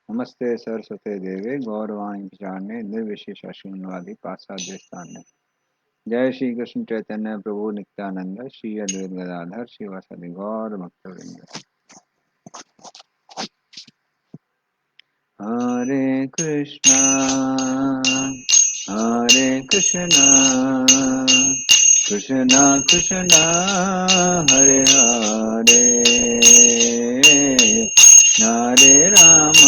नमस्ते सरस्वते देवे गौरवाणी प्रचारणे निर्विशेष शून्यवादी पाश्चात्य स्थान। जय श्री कृष्ण चैतन्य प्रभु नित्यानंद श्री अद्वैत गदाधर शिवासादि गौर भक्तवृंद। हरे कृष्णा कृष्णा कृष्णा हरे हरे हरे राम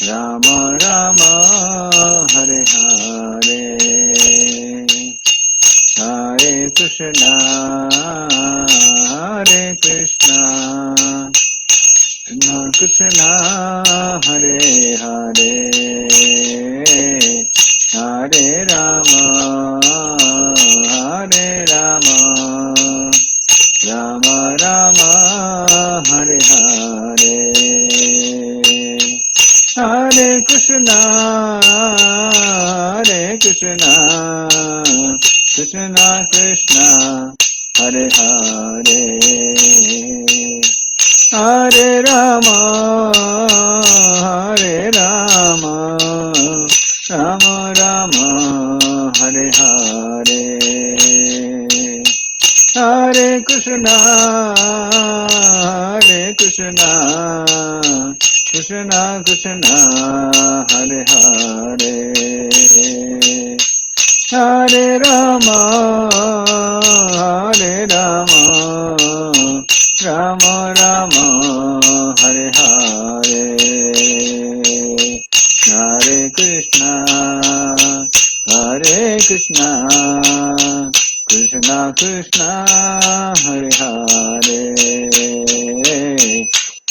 राम राम हरे हरे हरे कृष्णा कृष्णा हरे हरे हरे राम राम राम हरे हरे हरे कृष्णा कृष्णा कृष्णा हरे हरे हरे राम राम राम हरे हरे हरे कृष्णा कृष्णा कृष्णा हरे हरे हरे राम राम राम हरे हरे हरे कृष्णा कृष्णा कृष्णा हरे हरे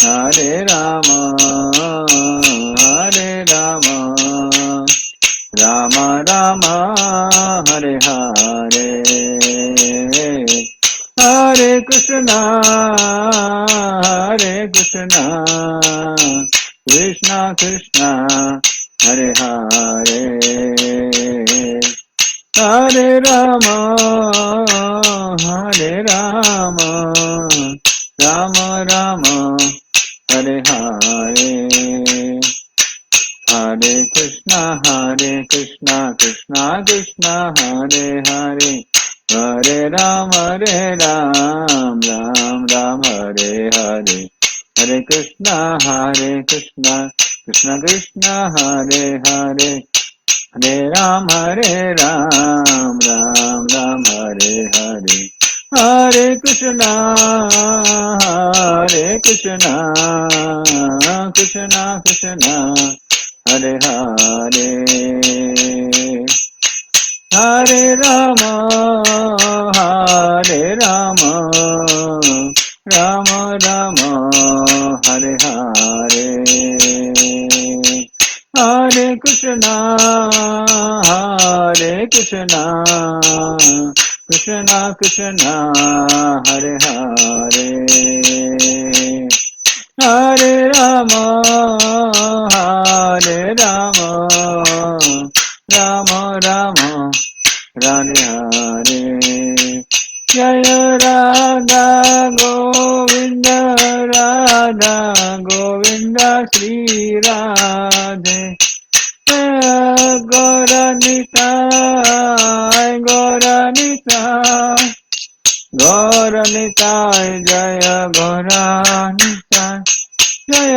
हरे राम राम राम हरे हरे हरे कृष्णा कृष्णा हरे हरे हरे राम राम राम हरे हरे हरे कृष्णा कृष्णा कृष्णा हरे हरे हरे राम राम राम हरे हरे हरे कृष्णा कृष्णा कृष्णा हरे हरे हरे राम राम हरे हरे हरे कृष्णा कृष्णा कृष्णा हरे हरे हरे राम राम हरे हरे हरे कृष्णा कृष्णा हरे हरे हरे राम राम राधे हरे जय राधा गोविंद श्री राधे गौरनिताय जय गौरनिताय जय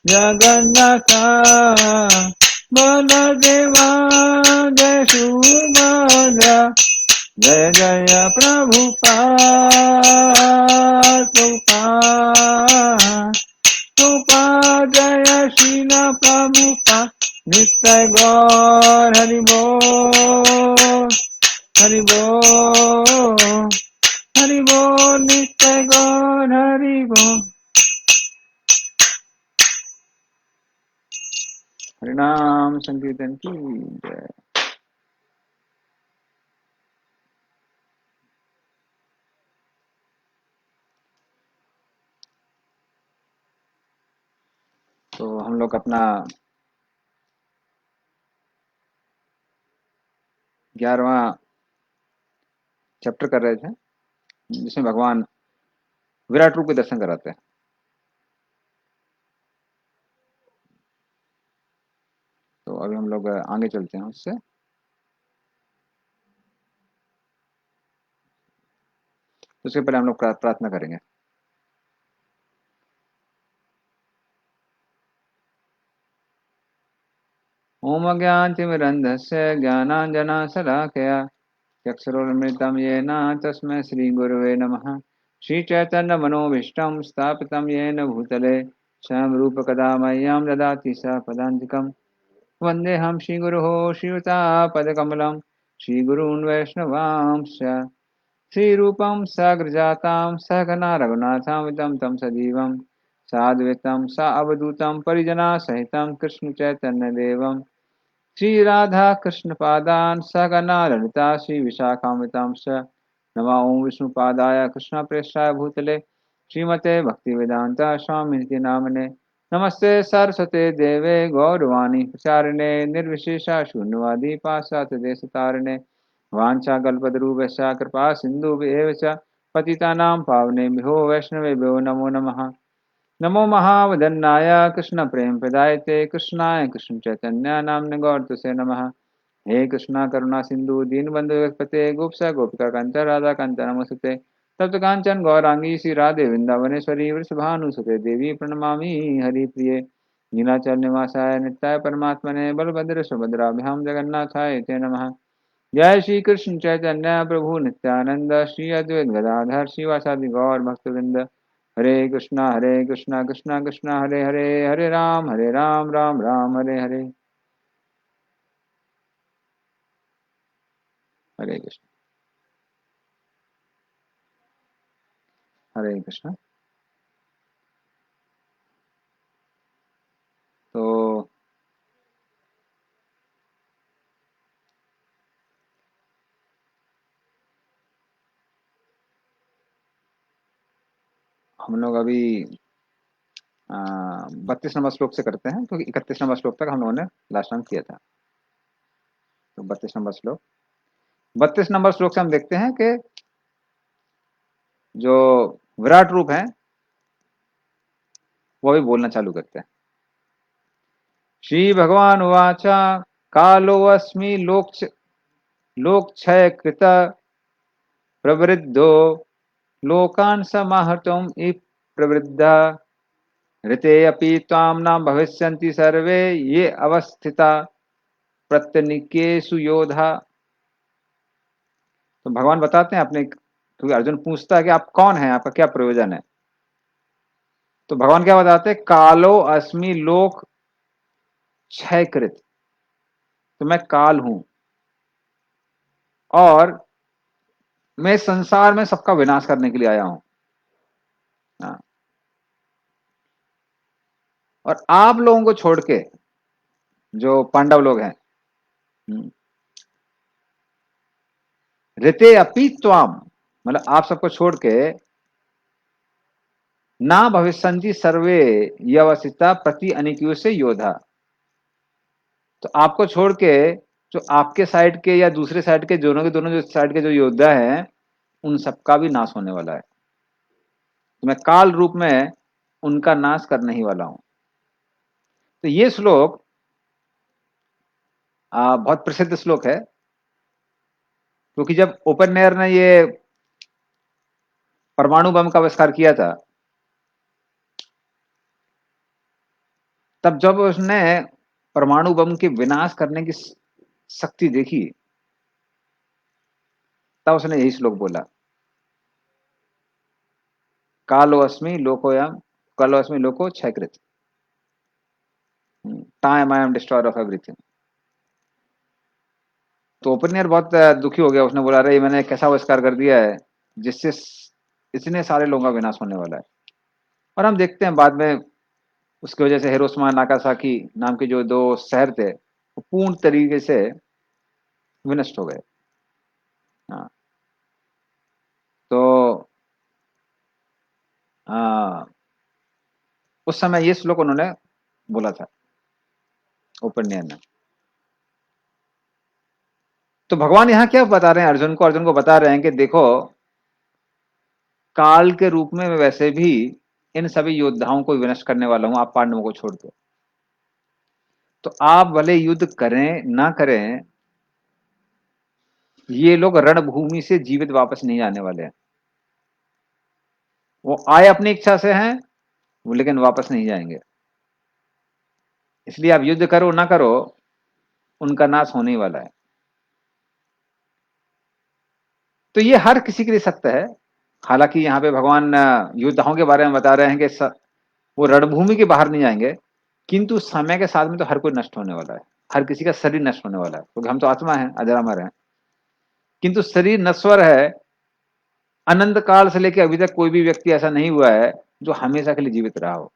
जगन्नाथ बलदेवा जय सुभद्रा जय जय प्रभुपाद जय शील प्रभुपाद नित्य गौर हरि बोल नित्य गौर हरि बोल। हरिनाम संकीर्तन की जय। तो हम लोग अपना 11वां चैप्टर कर रहे थे। जिसमें भगवान विराट रूप के दर्शन कराते हैं। तो अभी हम लोग आगे चलते हैं उससे। तो उसके पहले हम लोग प्रार्थना करेंगे। ओम ज्ञानतिमिरन्धस्य ज्ञानाञ्जनशलाकया चक्षुरुन्मिलितं येन तस्मै श्रीगुरवे नमः। श्रीचैतन्यमनोभीष्टं स्थापितं येन भूतले स्वयं रूपकदा मह्यं ददाति स पदान्तिकम्। वन्देऽहं श्रीगुरुः श्रीयुतापदकमलं श्रीगुरून् वैष्णवांश्च श्रीरूपं साग्रजातां सहगना रघुनाथामितं तं सजीवं साद्वैतं सा अवधूतं परिजनसहितं कृष्णचैतन्यदेवं श्रीराधा कृष्णपादान् सहगना ललिता श्रीविशाखान्वितां च नमो ॐ विष्णुपादाय कृष्णप्रेष्ठाय भूतले श्रीमते भक्तिवेदान्त स्वामिनिति नामने। नमस्ते सरस्वते देवे गौरवाणी प्रचारिणे निर्विशेषा शून्यवादी पाश्चात्यदेशतारिणे वाञ्छाकल्पतरुभ्यश्च कृपा सिन्धुभ्येव च पतितानां पावनेभ्यो वैष्णवेभ्यो नमो नमः। नमो महावदन्नाय कृष्ण प्रेम प्रदायते कृष्णाय कृष्ण चैतन्य नामने गौरतुसे नमः। हे कृष्णा करुणा सिंधु दीनबंधु जगत्पते गोपस गोपिका कांत राधा कांत नमस्ते। तप्त कांचन गौरांगी श्री राधे वृंदावनेश्वरी वृषभानुसुते देवी प्रणमामि हरिप्रिये। नीलाचल निवासाय नित्याय परमात्मने बलभद्र सुभद्राभ्याम जगन्नाथाय ते नमः। जय श्री कृष्ण चैतन्य प्रभु नित्यानंद श्री अद्वैत गदाधर शिवासादि गौर भक्तवृंद। हरे कृष्णा कृष्णा कृष्णा हरे हरे, हरे राम राम राम हरे हरे। हरे कृष्ण। हरे कृष्ण। तो हम लोग अभी 32 नंबर श्लोक से करते हैं, क्योंकि 31 नंबर श्लोक तक हम लोगों ने लास्ट टाइम किया था। तो 32 नंबर श्लोक से हम देखते हैं कि जो विराट रूप है वो भी बोलना चालू करते हैं। श्री भगवान उवाच कालोऽस्मि लोकक्षय कृत प्रवृद्धो लोकान् समाहर्तुम् प्रवृद्धा ऋते अपि त्वां न भविष्यन्ति सर्वे ये अवस्थिता प्रत्यनीकेषु योधा। तो भगवान बताते हैं अपने, क्योंकि अर्जुन पूछता है कि आप कौन हैं, आपका क्या प्रयोजन है। तो भगवान क्या बताते हैं, कालो अस्मि लोक क्षयकृत। तो मैं काल हूं और मैं संसार में सबका विनाश करने के लिए आया हूं। हाँ। और आप लोगों को छोड़ के, जो पांडव लोग हैं, ऋते अपि त्वाम, मतलब आप सबको छोड़ के, ना भविष्यन्ति सर्वे यवसिता प्रति अनिक्यु से योधा। तो आपको छोड़ के जो आपके साइड के या दूसरे साइड के, दोनों के दोनों जो साइड के जो योद्धा हैं, उन सबका भी नाश होने वाला है। तो मैं काल रूप में उनका नाश करने ही वाला हूं। तो ये श्लोक बहुत प्रसिद्ध श्लोक है, क्योंकि जब ओपनहेयर ने ये परमाणु बम का आविष्कार किया था, तब जब उसने परमाणु बम के विनाश करने की शक्ति देखी, तब उसने यही श्लोक बोला, कालोऽस्मि लोकोयम, कालोऽस्मि लोको क्षयकृत, time I am destroyer of everything. तो ओपनहेयर बहुत दुखी हो गया। उसने बोला, अरे मैंने कैसा आविष्कार कर दिया है जिससे इतने सारे लोगों का विनाश होने वाला है। और हम देखते हैं बाद में उसकी वजह से हिरोशिमा नागासाकी नाम के जो दो शहर थे, वो पूर्ण तरीके से विनष्ट हो गए। हाँ। तो उस समय ये श्लोक उन्होंने बोला था ओपनहेयर ने। तो भगवान यहाँ क्या बता रहे हैं अर्जुन को? अर्जुन को बता रहे हैं कि देखो, काल के रूप में मैं वैसे भी इन सभी योद्धाओं को विनष्ट करने वाला हूं, आप पांडवों को छोड़ दो। तो आप भले युद्ध करें ना करें, ये लोग रणभूमि से जीवित वापस नहीं आने वाले हैं। वो आए अपनी इच्छा से हैं, वो लेकिन वापस नहीं जाएंगे। इसलिए आप युद्ध करो ना करो, उनका नाश होने ही वाला है। तो ये हर किसी के लिए सत्य है। हालांकि यहाँ पे भगवान योद्धाओं के बारे में बता रहे हैं कि वो रणभूमि के बाहर नहीं जाएंगे, किंतु समय के साथ में तो हर कोई नष्ट होने वाला है। हर किसी का शरीर नष्ट होने वाला है, क्योंकि हम तो आत्मा है, अजरामर है। किंतु शरीर नश्वर है। अनंत काल से लेकर अभी तक कोई भी व्यक्ति ऐसा नहीं हुआ है जो हमेशा के लिए जीवित रहा हो।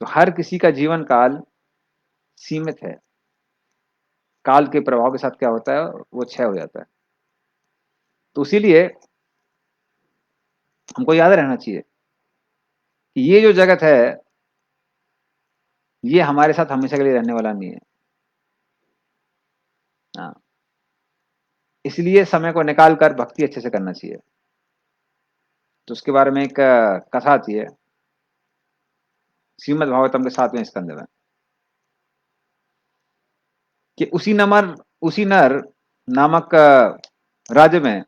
तो हर किसी का जीवन काल सीमित है। काल के प्रभाव के साथ क्या होता है, वो क्षय हो जाता है। तो इसीलिए हमको याद रहना चाहिए कि ये जो जगत है, ये हमारे साथ हमेशा के लिए रहने वाला नहीं है। हाँ, इसलिए समय को निकाल कर भक्ति अच्छे से करना चाहिए। तो उसके बारे में एक कथा आती है श्रीमद् भागवतम के 7वें स्कंद में, कि उसी नर नामक राज्य में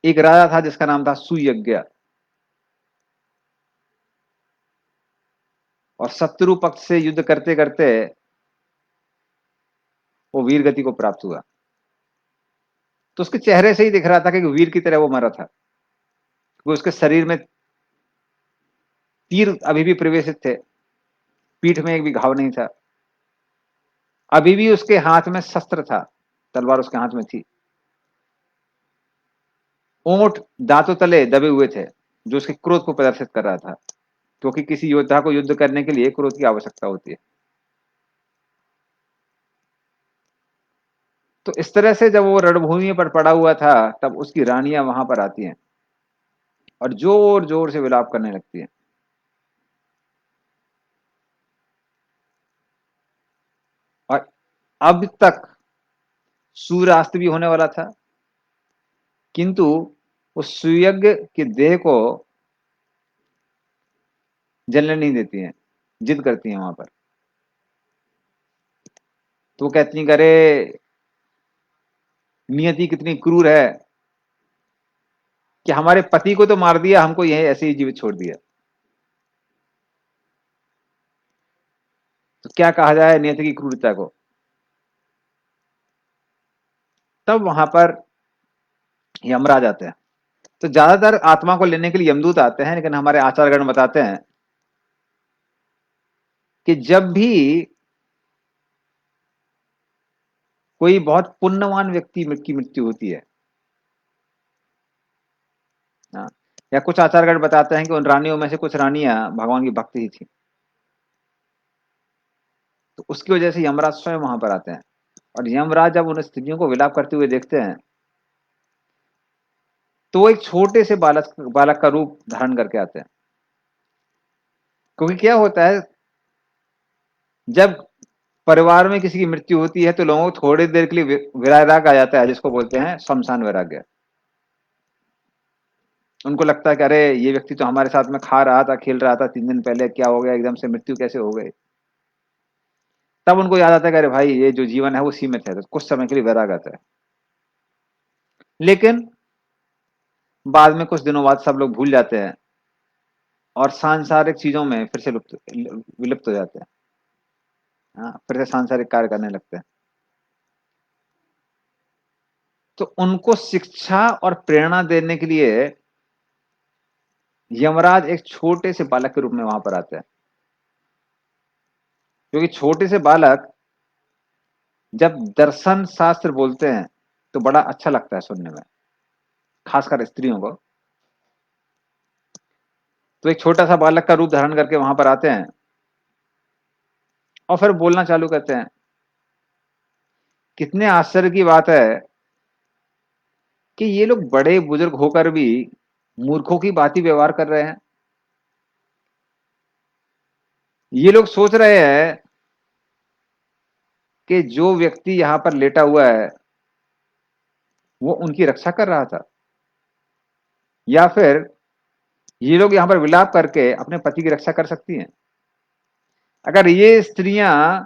एक राजा था जिसका नाम था सुयज्ञ। और शत्रु पक्ष से युद्ध करते करते वो वीर गति को प्राप्त हुआ। तो उसके चेहरे से ही दिख रहा था कि वीर की तरह वो मरा था। वो उसके शरीर में तीर अभी भी प्रवेशित थे, पीठ में एक भी घाव नहीं था, अभी भी उसके हाथ में शस्त्र था, तलवार उसके हाथ में थी। ओंठ दांतों तले दबे हुए थे, जो उसके क्रोध को प्रदर्शित कर रहा था, क्योंकि किसी योद्धा को युद्ध करने के लिए क्रोध की आवश्यकता होती है। तो इस तरह से जब वो रणभूमि पर पड़ा हुआ था, तब उसकी रानियां वहां पर आती हैं और जोर जोर से विलाप करने लगती हैं। और अब तक सूर्यास्त भी होने वाला था, किंतु उस सुयज्ञ की देह को जलने नहीं देती हैं, जिद करती हैं वहां पर। तो वो कहती हैं, करे नियति कितनी क्रूर है कि हमारे पति को तो मार दिया, हमको यही ऐसे ही जीवित छोड़ दिया। तो क्या कहा जाए नियति की क्रूरता को। तब वहां पर यमराज आते हैं। तो ज्यादातर आत्मा को लेने के लिए यमदूत आते हैं, लेकिन हमारे आचार्यगण बताते हैं कि जब भी कोई बहुत पुण्यवान व्यक्ति की मृत्यु होती है, हाँ, या कुछ आचार्यगण बताते हैं कि उन रानियों में से कुछ रानियां भगवान की भक्त ही थी, तो उसकी वजह से यमराज स्वयं वहां पर आते हैं। और यमराज जब उन स्त्रियों को विलाप करते हुए देखते हैं, तो वो एक छोटे से बालक बालक का रूप धारण करके आते हैं। क्योंकि क्या होता है, जब परिवार में किसी की मृत्यु होती है तो लोगों को थोड़ी देर के लिए वैराग आ जाता है, जिसको बोलते हैं शमशान वैराग्य। उनको लगता है कि अरे ये व्यक्ति तो हमारे साथ में खा रहा था, खेल रहा था, 3 दिन पहले क्या हो गया, एकदम से मृत्यु कैसे हो गई। तब उनको याद आता है कि अरे भाई ये जो जीवन है वो सीमित है, तो कुछ समय के लिए वैराग आता है। लेकिन बाद में कुछ दिनों बाद सब लोग भूल जाते हैं और सांसारिक चीजों में फिर से विलुप्त हो जाते हैं। हाँ, फिर से सांसारिक कार्य करने लगते हैं। तो उनको शिक्षा और प्रेरणा देने के लिए यमराज एक छोटे से बालक के रूप में वहां पर आते हैं। क्योंकि छोटे से बालक जब दर्शन शास्त्र बोलते हैं तो बड़ा अच्छा लगता है सुनने में, खासकर स्त्रियों को। तो एक छोटा सा बालक का रूप धारण करके वहां पर आते हैं और फिर बोलना चालू करते हैं। कितने आश्चर्य की बात है कि ये लोग बड़े बुजुर्ग होकर भी मूर्खों की भांति व्यवहार कर रहे हैं। ये लोग सोच रहे हैं कि जो व्यक्ति यहां पर लेटा हुआ है वो उनकी रक्षा कर रहा था, या फिर ये लोग यहां पर विलाप करके अपने पति की रक्षा कर सकती हैं? अगर ये स्त्रियां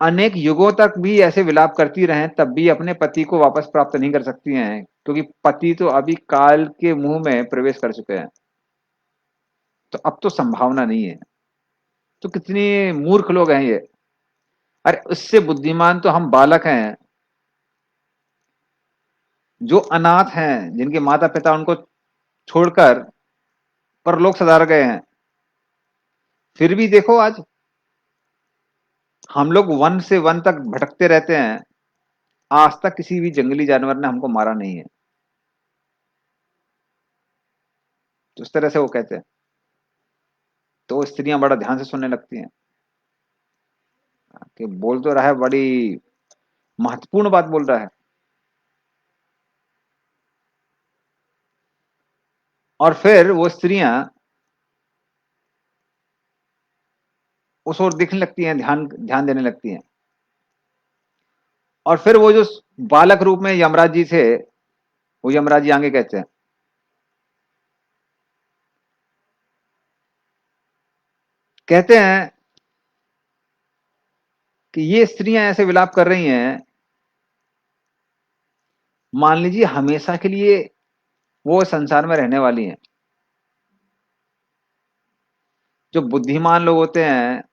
अनेक युगों तक भी ऐसे विलाप करती रहें तब भी अपने पति को वापस प्राप्त नहीं कर सकती हैं, क्योंकि पति तो अभी काल के मुंह में प्रवेश कर चुके हैं, तो अब तो संभावना नहीं है। तो कितनी मूर्ख लोग हैं ये। अरे उससे बुद्धिमान तो हम बालक हैं, जो अनाथ हैं, जिनके माता पिता उनको छोड़कर परलोक सधार गए हैं। फिर भी देखो आज हम लोग वन से वन तक भटकते रहते हैं, आज तक किसी भी जंगली जानवर ने हमको मारा नहीं है। तो इस तरह से वो कहते हैं, तो स्त्रियां बड़ा ध्यान से सुनने लगती हैं कि बोल तो रहा है, बड़ी महत्वपूर्ण बात बोल रहा है। और फिर वो स्त्रियां उस ओर दिखने लगती हैं, ध्यान ध्यान देने लगती हैं। और फिर वो जो बालक रूप में यमराज जी थे, वो यमराज जी आगे कहते हैं, कहते हैं कि ये स्त्रियां ऐसे विलाप कर रही हैं, मान लीजिए हमेशा के लिए वो संसार में रहने वाली हैं। जो बुद्धिमान लोग होते हैं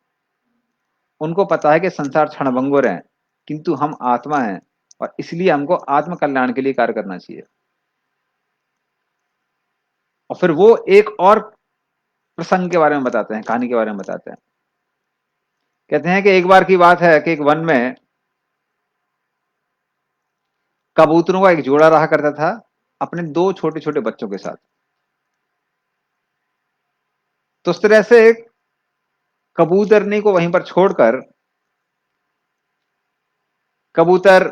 उनको पता है कि संसार क्षणभंगुर है, किंतु हम आत्मा हैं और इसलिए हमको आत्म कल्याण के लिए कार्य करना चाहिए। और फिर वो एक और प्रसंग के बारे में बताते हैं, कहानी के बारे में बताते हैं। कहते हैं कि एक बार की बात है कि एक वन में कबूतरों का एक जोड़ा रहा करता था अपने दो छोटे छोटे बच्चों के साथ। तो उस तरह से कबूतरनी को वहीं पर छोड़कर कबूतर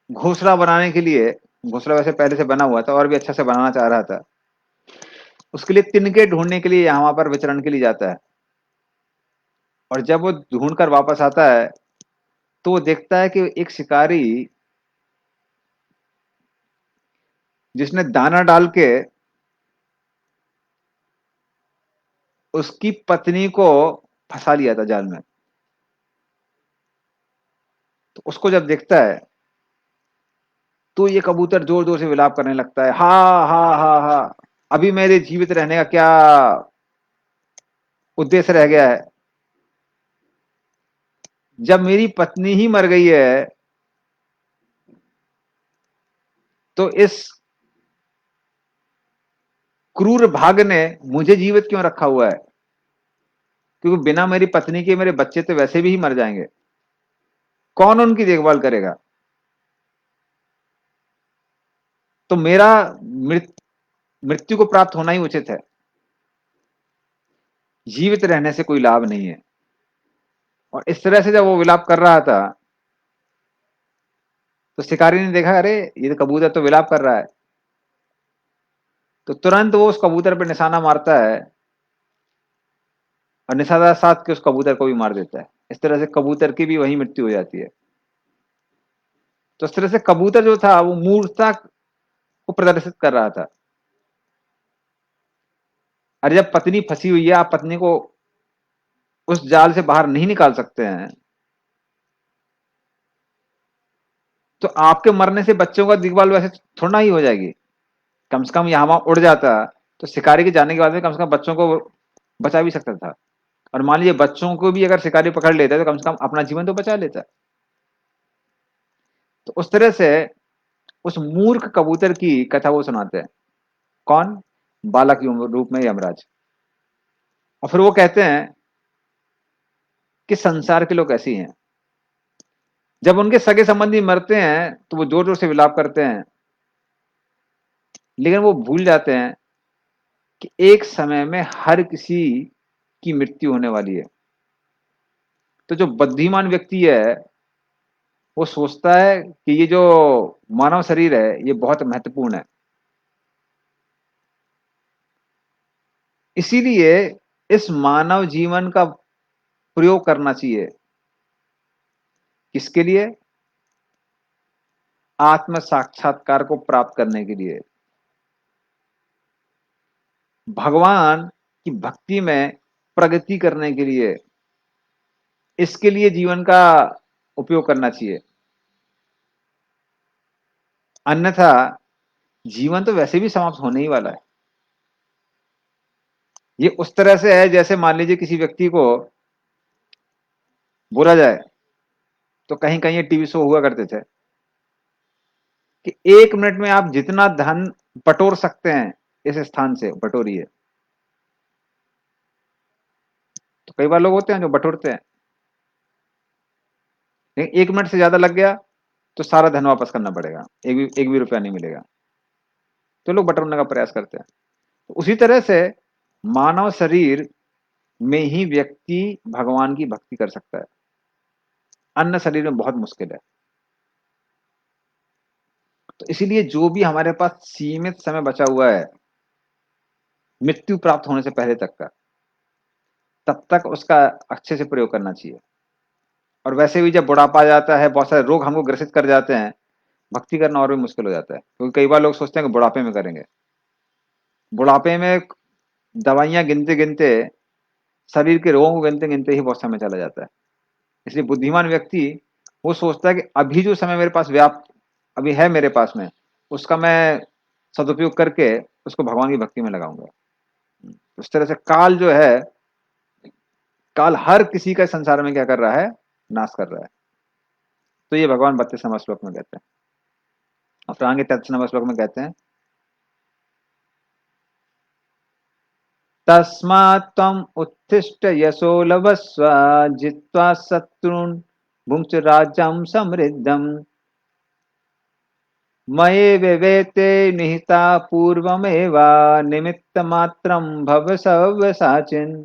घोंसला बनाने के लिए, घोंसला वैसे पहले से बना हुआ था और भी अच्छा से बनाना चाह रहा था, उसके लिए तिनके ढूंढने के लिए यहां पर विचरण के लिए जाता है। और जब वो ढूंढ कर वापस आता है तो वो देखता है कि एक शिकारी जिसने दाना डाल के उसकी पत्नी को फंसा लिया था जाल में, तो उसको जब देखता है तो ये कबूतर जोर जोर से विलाप करने लगता है, हा हा हा हा, अभी मेरे जीवित रहने का क्या उद्देश्य रह गया है? जब मेरी पत्नी ही मर गई है तो इस क्रूर भाग ने मुझे जीवित क्यों रखा हुआ है? क्योंकि बिना मेरी पत्नी के मेरे बच्चे तो वैसे भी ही मर जाएंगे, कौन उनकी देखभाल करेगा? तो मेरा मृत्यु को प्राप्त होना ही उचित है, जीवित रहने से कोई लाभ नहीं है। और इस तरह से जब वो विलाप कर रहा था तो शिकारी ने देखा, अरे ये तो कबूतर तो विलाप कर रहा है, तो तुरंत वो उस कबूतर पर निशाना मारता है और निशाना साध के उस कबूतर को भी मार देता है। इस तरह से कबूतर की भी वही मृत्यु हो जाती है। तो इस तरह से कबूतर जो था वो मूर्खता को प्रदर्शित कर रहा था। अरे जब पत्नी फंसी हुई है, आप पत्नी को उस जाल से बाहर नहीं निकाल सकते हैं, तो आपके मरने से बच्चों का देखभाल वैसे थोड़ा ही हो जाएगी। कम से कम यहाँ वहां उड़ जाता तो शिकारी के जाने के बाद में कम से कम बच्चों को बचा भी सकता था। और मान लीजिए बच्चों को भी अगर शिकारी पकड़ लेता तो कम से कम अपना जीवन तो बचा लेता। तो उस तरह से उस मूर्ख कबूतर की कथा वो सुनाते हैं। कौन? बालक रूप में यमराज। और फिर वो कहते हैं कि संसार के लोग ऐसी हैं, जब उनके सगे संबंधी मरते हैं तो वो जोर जोर से विलाप करते हैं, लेकिन वो भूल जाते हैं कि एक समय में हर किसी की मृत्यु होने वाली है। तो जो बुद्धिमान व्यक्ति है वो सोचता है कि ये जो मानव शरीर है ये बहुत महत्वपूर्ण है, इसीलिए इस मानव जीवन का प्रयोग करना चाहिए। किसके लिए? आत्म साक्षात्कार को प्राप्त करने के लिए, भगवान की भक्ति में प्रगति करने के लिए, इसके लिए जीवन का उपयोग करना चाहिए। अन्यथा जीवन तो वैसे भी समाप्त होने ही वाला है। ये उस तरह से है जैसे मान लीजिए किसी व्यक्ति को बोला जाए, तो कहीं कहीं ये टीवी शो हुआ करते थे कि 1 मिनट में आप जितना धन बटोर सकते हैं इस स्थान से बटोरिए। तो कई बार लोग होते हैं जो बटोरते हैं, लेकिन 1 मिनट से ज्यादा लग गया तो सारा धन वापस करना पड़ेगा, एक भी रुपया नहीं मिलेगा। तो लोग बटोरने का प्रयास करते हैं। तो उसी तरह से मानव शरीर में ही व्यक्ति भगवान की भक्ति कर सकता है, अन्य शरीर में बहुत मुश्किल है। तो इसीलिए जो भी हमारे पास सीमित समय बचा हुआ है मृत्यु प्राप्त होने से पहले तक का, तब तक उसका अच्छे से प्रयोग करना चाहिए। और वैसे भी जब बुढ़ापा आ जाता है, बहुत सारे रोग हमको ग्रसित कर जाते हैं, भक्ति करना और भी मुश्किल हो जाता है। क्योंकि कई बार लोग सोचते हैं कि बुढ़ापे में करेंगे। बुढ़ापे में दवाइयां गिनते गिनते, शरीर के रोगों को गिनते गिनते ही बहुत समय चला जाता है। इसलिए बुद्धिमान व्यक्ति वो सोचता है कि अभी जो समय मेरे पास व्याप्त अभी है मेरे पास में, उसका मैं सदुपयोग करके उसको भगवान की भक्ति में लगाऊंगा। उस तरह से काल जो है, काल हर किसी का संसार में क्या कर रहा है, नाश कर रहा है। तो ये भगवान 32वें श्लोक में कहते हैं। और फिर आगे 33वें श्लोक में कहते हैं, तस्मात् त्वम् उत्थिष्ठ यशो लभस्व जित्वा शत्रून् भुङ्क्ष राज्यं समृद्धम् मये विवेते निहिता पूर्वमेव निमित्तमात्रं भव सव्यसाचिन्।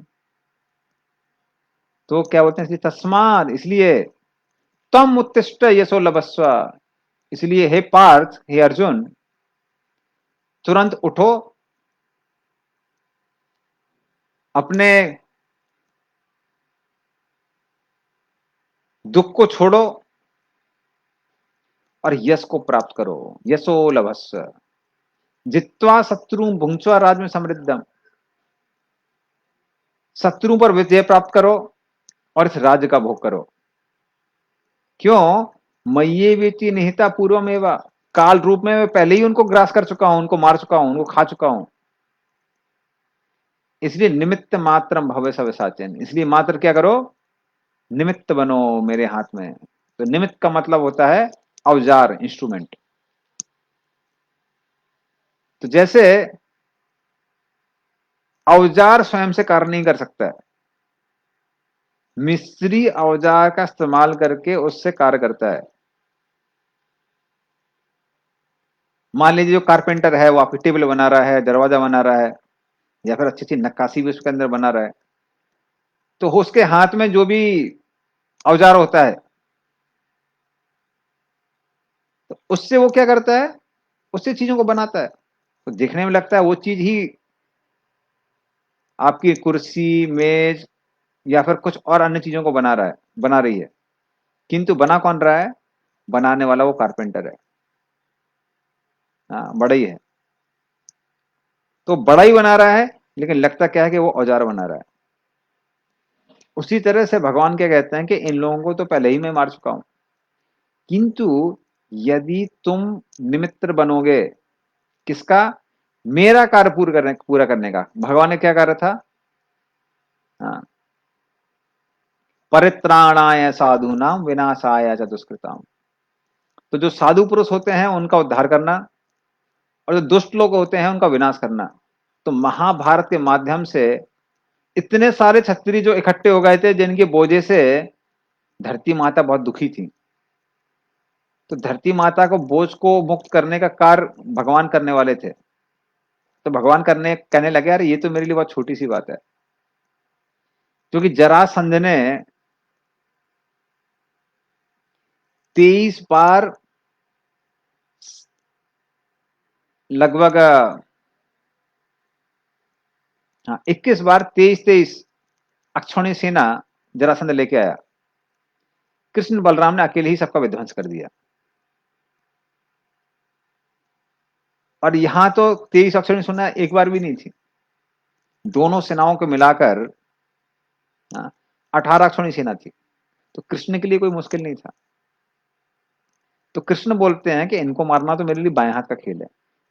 तो क्या बोलते हैं, इसलिए तस्मात्, इसलिए तम उत्तिष्ठ यशो लभस्व, इसलिए हे पार्थ, हे अर्जुन, तुरंत उठो, अपने दुख को छोड़ो और यश को प्राप्त करो। यशो लभस्व जित्वा शत्रु भुंक्ष्वा राज्य में समृद्धम, शत्रु पर विजय प्राप्त करो और इस राज्य का भोग करो। क्यों? मय्ये वेति निहिता पूर्वम एवा, काल रूप में मैं पहले ही उनको ग्रास कर चुका हूं, उनको मार चुका हूं, उनको खा चुका हूं। इसलिए निमित्त मात्र भवे सव्यसाचन, इसलिए मात्र क्या करो, निमित्त बनो मेरे हाथ में। तो निमित्त का मतलब होता है औजार, इंस्ट्रूमेंट। तो जैसे औजार स्वयं से कार्य नहीं कर सकता है, मिस्त्री औजार का इस्तेमाल करके उससे कार्य करता है। मान लीजिए जो कारपेंटर है वो आपकी टेबल बना रहा है, दरवाजा बना रहा है, या फिर अच्छी अच्छी नक्काशी भी उसके अंदर बना रहा है, तो उसके हाथ में जो भी औजार होता है, तो उससे वो क्या करता है, उससे चीजों को बनाता है। तो देखने में लगता है वो चीज ही आपकी कुर्सी, मेज या फिर कुछ और अन्य चीजों को बना रहा है, बना रही है, किंतु बना कौन रहा है, बनाने वाला वो कारपेंटर है। हाँ, बड़ा ही है। तो बड़ा ही बना रहा है, लेकिन लगता क्या है कि वो औजार बना रहा है। उसी तरह से भगवान क्या कहते हैं कि इन लोगों को तो पहले ही मैं मार चुका हूं, किंतु यदि तुम निमित्त बनोगे, किसका, मेरा कार्य पूरा करने का। भगवान ने क्या कहा था, हाँ, परित्राणाय साधूनाम विनाशाय च दुष्कृताम। तो जो साधु पुरुष होते हैं उनका उद्धार करना, और जो दुष्ट लोग होते हैं उनका विनाश करना। तो महाभारत के माध्यम से इतने सारे क्षत्रिय जो इकट्ठे हो गए थे, जिनके बोझे से धरती माता बहुत दुखी थी, तो धरती माता को बोझ को मुक्त करने का कार्य भगवान करने वाले थे। तो भगवान कहने लगे, यार ये तो मेरे लिए बहुत छोटी सी बात है। क्योंकि जरासंध ने 23 बार लगभग, हाँ 21 बार, 23-23 अक्षौणी सेना जरासंध लेके आया। कृष्ण बलराम ने अकेले ही सबका विध्वंस कर दिया। और यहां तो 23 अक्षर सुना एक बार भी नहीं थी, दोनों सेनाओं को मिलाकर 18 अक्षर सेना थी। तो कृष्ण के लिए कोई मुश्किल नहीं था। तो कृष्ण बोलते हैं कि इनको मारना तो मेरे लिए बाएं हाथ का खेल है,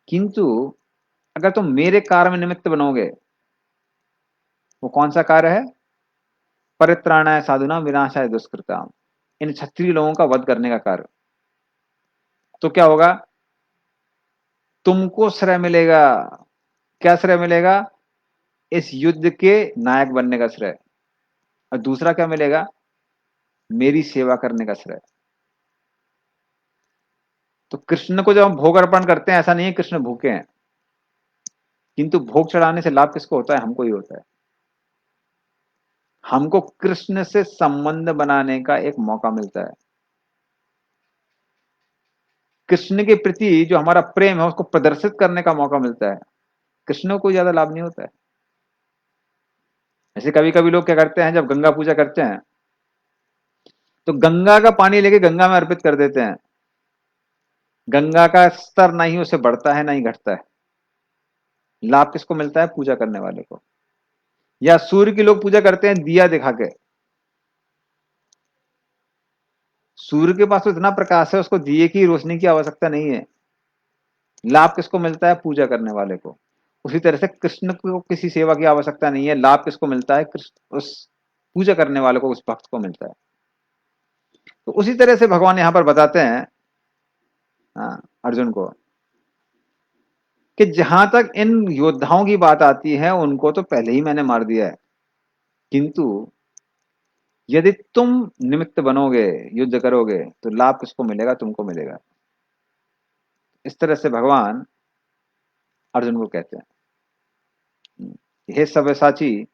किंतु अगर तुम मेरे कार्य में निमित्त बनोगे, वो कौन सा कार्य है? परित्राणाय साधुना विनाशाय दुष्कृता, इन क्षत्रिय लोगों का वध करने का कार्य। तो क्या होगा? तुमको श्रेय मिलेगा। क्या श्रेय मिलेगा? इस युद्ध के नायक बनने का श्रेय। और दूसरा क्या मिलेगा? मेरी सेवा करने का श्रेय। तो कृष्ण को जब हम भोग अर्पण करते हैं, ऐसा नहीं है कृष्ण भूखे हैं, किंतु भोग चढ़ाने से लाभ किसको होता है? हमको ही होता है। हमको कृष्ण से संबंध बनाने का एक मौका मिलता है। कृष्ण के प्रति जो हमारा प्रेम है उसको प्रदर्शित करने का मौका मिलता है। कृष्ण को कोई ज्यादा लाभ नहीं होता है। ऐसे कभी कभी लोग क्या करते हैं, जब गंगा पूजा करते हैं तो गंगा का पानी लेके गंगा में अर्पित कर देते हैं। गंगा का स्तर ना ही उससे बढ़ता है ना ही घटता है। लाभ किसको मिलता है? पूजा करने वाले को। या सूर्य की लोग पूजा करते हैं दिया दिखा के। सूर्य के पास तो इतना प्रकाश है, उसको दिए की रोशनी की आवश्यकता नहीं है। लाभ किसको मिलता है? पूजा करने वाले को। उसी तरह से कृष्ण को किसी सेवा की आवश्यकता नहीं है, लाभ किसको मिलता है? कृष्ण उस पूजा करने वाले को, उस भक्त को मिलता है। तो उसी तरह से भगवान यहां पर बताते हैं अर्जुन को कि जहां तक इन योद्धाओं की बात आती है उनको तो पहले ही मैंने मार दिया है, किंतु यदि तुम निमित्त बनोगे, युद्ध करोगे, तो लाभ किसको मिलेगा? तुमको मिलेगा। इस तरह से भगवान अर्जुन को कहते हैं, हे सव्यसाची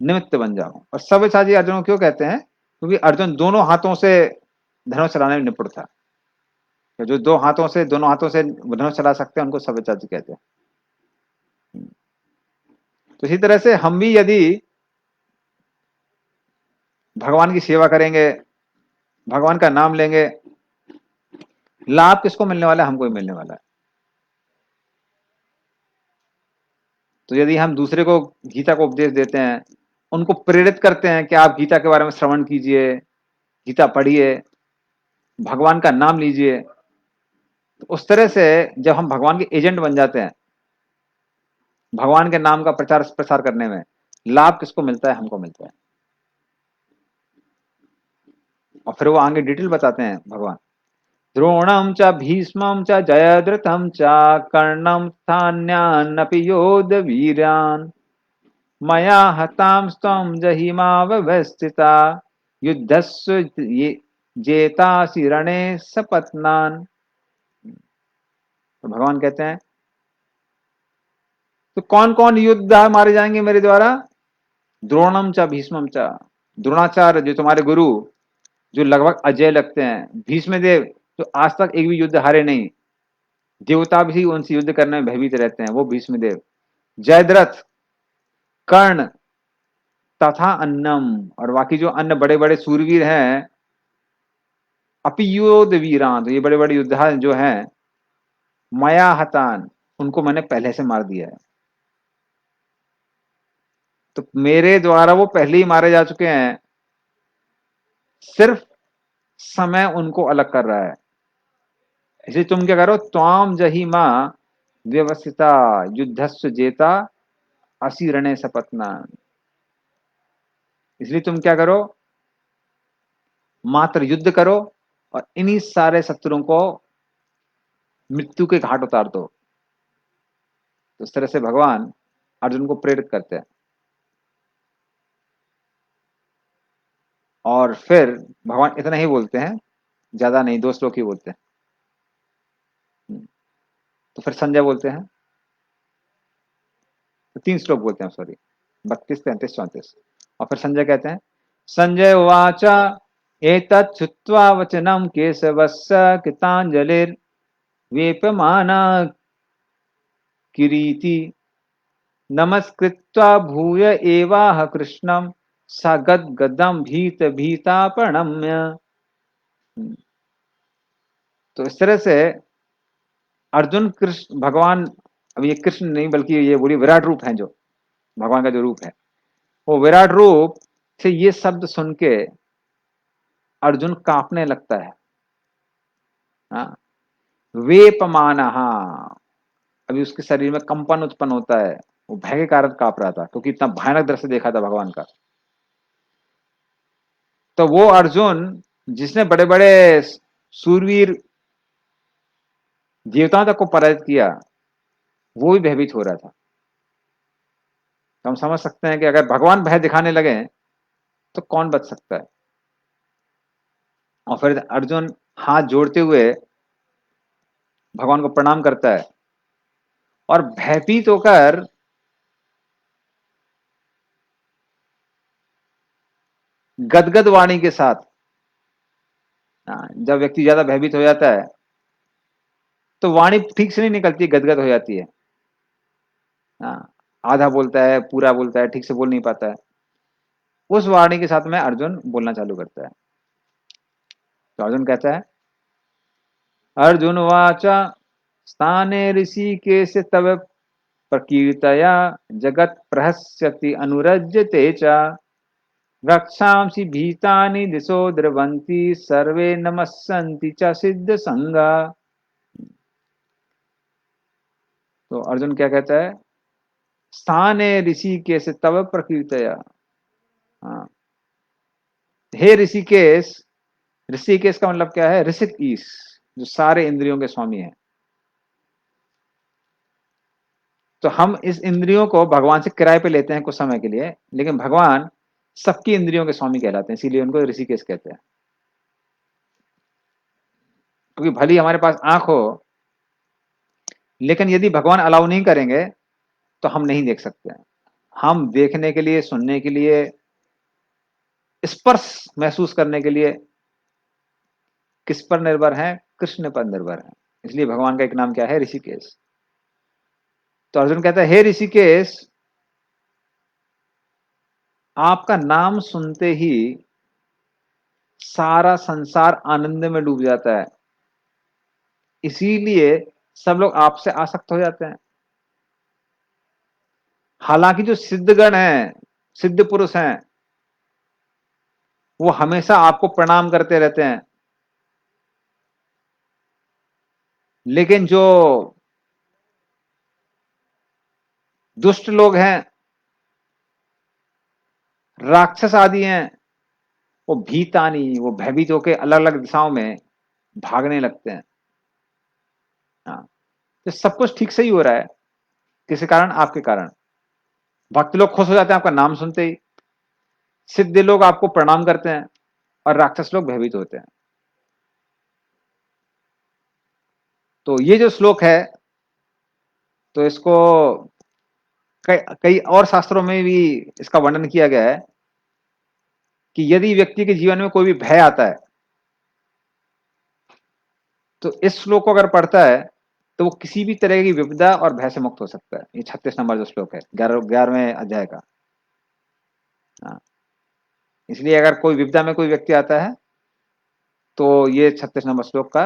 निमित्त बन जाओ। और सव्यसाची अर्जुन को क्यों कहते हैं? क्योंकि अर्जुन दोनों हाथों से धनुष चलाने में निपुण था। तो जो दोनों हाथों से धनुष चला सकते हैं उनको सव्यसाची कहते हैं। तो इसी तरह से हम भी यदि भगवान की सेवा करेंगे, भगवान का नाम लेंगे, लाभ किसको मिलने वाला है? हमको ही मिलने वाला है। तो यदि हम दूसरे को गीता को उपदेश देते हैं, उनको प्रेरित करते हैं कि आप गीता के बारे में श्रवण कीजिए, गीता पढ़िए, भगवान का नाम लीजिए, तो उस तरह से जब हम भगवान के एजेंट बन जाते हैं, भगवान के नाम का प्रचार प्रसार करने में लाभ किसको मिलता है? हमको मिलता है। और फिर वो आगे डिटेल बताते हैं भगवान, द्रोणम च भीष्मम च जयद्रथम च कर्णम स्थान्यानपि योध वीरान मया हतां स्त्वं जहिमा व्यवस्थिता युद्धस्व जेतासि रणे सपत्नान। तो भगवान कहते हैं तो कौन कौन योद्धा मारे जाएंगे मेरे द्वारा? द्रोणम च भीष्मम च, द्रोणाचार्य जो तुम्हारे गुरु, जो लगभग अजय लगते हैं, भीष्म देव जो आज तक एक भी युद्ध हारे नहीं, देवता भी उनसे युद्ध करने में भयभीत रहते हैं, वो भीष्म देव, जयद्रथ, कर्ण तथा अन्नम, और बाकी जो अन्य बड़े बड़े सूरवीर हैं, अपियोद वीरान, तो ये बड़े बड़े योद्धा जो हैं, मया हतान, उनको मैंने पहले से मार दिया है। तो मेरे द्वारा वो पहले ही मारे जा चुके हैं, सिर्फ समय उनको अलग कर रहा है। इसलिए तुम क्या करो, त्वाम जही मां व्यवस्थिता युद्धस्व जेता असी रणे सपत्ना। इसलिए तुम क्या करो, मात्र युद्ध करो और इन्हीं सारे शत्रुओं को मृत्यु के घाट उतार दो। तो इस तरह से भगवान अर्जुन को प्रेरित करते हैं। और फिर भगवान इतना ही बोलते हैं, ज्यादा नहीं, 2 श्लोक ही बोलते हैं। तो फिर संजय बोलते हैं, तो 3 श्लोक बोलते हैं, सॉरी, 32, 33, 34। और फिर संजय कहते हैं, संजय उवाचा एतत् श्रुत्वा वचनं केशवस्य कृताञ्जलिर्वेपमाना किरीटी नमस्कृत्वा भूय एवाह कृष्णं स गद्गदं भीत भीता प्रणम्य। तो इस तरह से अर्जुन कृष्ण भगवान, अब ये कृष्ण नहीं बल्कि ये बोलिए विराट रूप है, जो भगवान का जो रूप है, वो विराट रूप से ये शब्द सुन के अर्जुन कांपने लगता है। हाँ, वेपमान, अभी उसके शरीर में कंपन उत्पन्न होता है, वो भय के कारण कांप रहा था क्योंकि इतना भयानक दृश्य देखा था भगवान का। तो वो अर्जुन जिसने बड़े बड़े सूरवीर देवताओं तक को पराजित किया, वो भी भयभीत हो रहा था। तो हम समझ सकते हैं कि अगर भगवान भय दिखाने लगे तो कौन बच सकता है। और फिर अर्जुन हाथ जोड़ते हुए भगवान को प्रणाम करता है और भयभीत होकर गदगद वाणी के साथ, जब व्यक्ति ज्यादा भयभीत हो जाता है तो वाणी ठीक से नहीं निकलती, गदगद हो जाती है। हाँ, आधा बोलता है, पूरा बोलता है, ठीक से बोल नहीं पाता है। उस वाणी के साथ में अर्जुन बोलना चालू करता है। तो अर्जुन कहता है, अर्जुन वाचा स्थाने ऋषिकेश तव प्रकीर्तया जगत प्रहस्यति अनुरज्यते च रक्षांसि भीतानि दिशो द्रवन्ति सर्वे नमस्सन्ति च सिद्ध संगा। तो अर्जुन क्या कहता है, स्थाने ऋषिकेश तव प्रकीर्तया। हाँ, हे ऋषिकेश, ऋषिकेश का मतलब क्या है, ऋषिक ईश, जो सारे इंद्रियों के स्वामी है। तो हम इस इंद्रियों को भगवान से किराए पे लेते हैं कुछ समय के लिए, लेकिन भगवान सबकी इंद्रियों के स्वामी कहलाते हैं, इसीलिए उनको ऋषिकेश कहते हैं। क्योंकि भली हमारे पास आंख हो, लेकिन यदि भगवान अलाउ नहीं करेंगे तो हम नहीं देख सकते हैं। हम देखने के लिए, सुनने के लिए, स्पर्श महसूस करने के लिए किस पर निर्भर है, कृष्ण पर निर्भर है। इसलिए भगवान का एक नाम क्या है, ऋषिकेश। तो अर्जुन कहता है, हे ऋषिकेश, आपका नाम सुनते ही सारा संसार आनंद में डूब जाता है, इसीलिए सब लोग आपसे आसक्त हो जाते हैं। हालांकि जो सिद्धगण हैं, सिद्ध पुरुष हैं, वो हमेशा आपको प्रणाम करते रहते हैं, लेकिन जो दुष्ट लोग हैं, राक्षस आदि हैं, वो भीतानी, वो भयभीत होकर अलग अलग दिशाओं में भागने लगते हैं। हाँ, तो सब कुछ ठीक से ही हो रहा है, किसी कारण, आपके कारण। भक्त लोग खुश हो जाते हैं आपका नाम सुनते ही, सिद्ध लोग आपको प्रणाम करते हैं, और राक्षस लोग भयभीत होते हैं। तो ये जो श्लोक है, तो इसको कई कई और शास्त्रों में भी इसका वर्णन किया गया है कि यदि व्यक्ति के जीवन में कोई भी भय आता है तो इस श्लोक को अगर पढ़ता है तो वो किसी भी तरह की विपदा और भय से मुक्त हो सकता है। ये 36 नंबर जो श्लोक है 11वें अध्याय का। हाँ, इसलिए अगर कोई विपदा में कोई व्यक्ति आता है तो ये 36 नंबर श्लोक का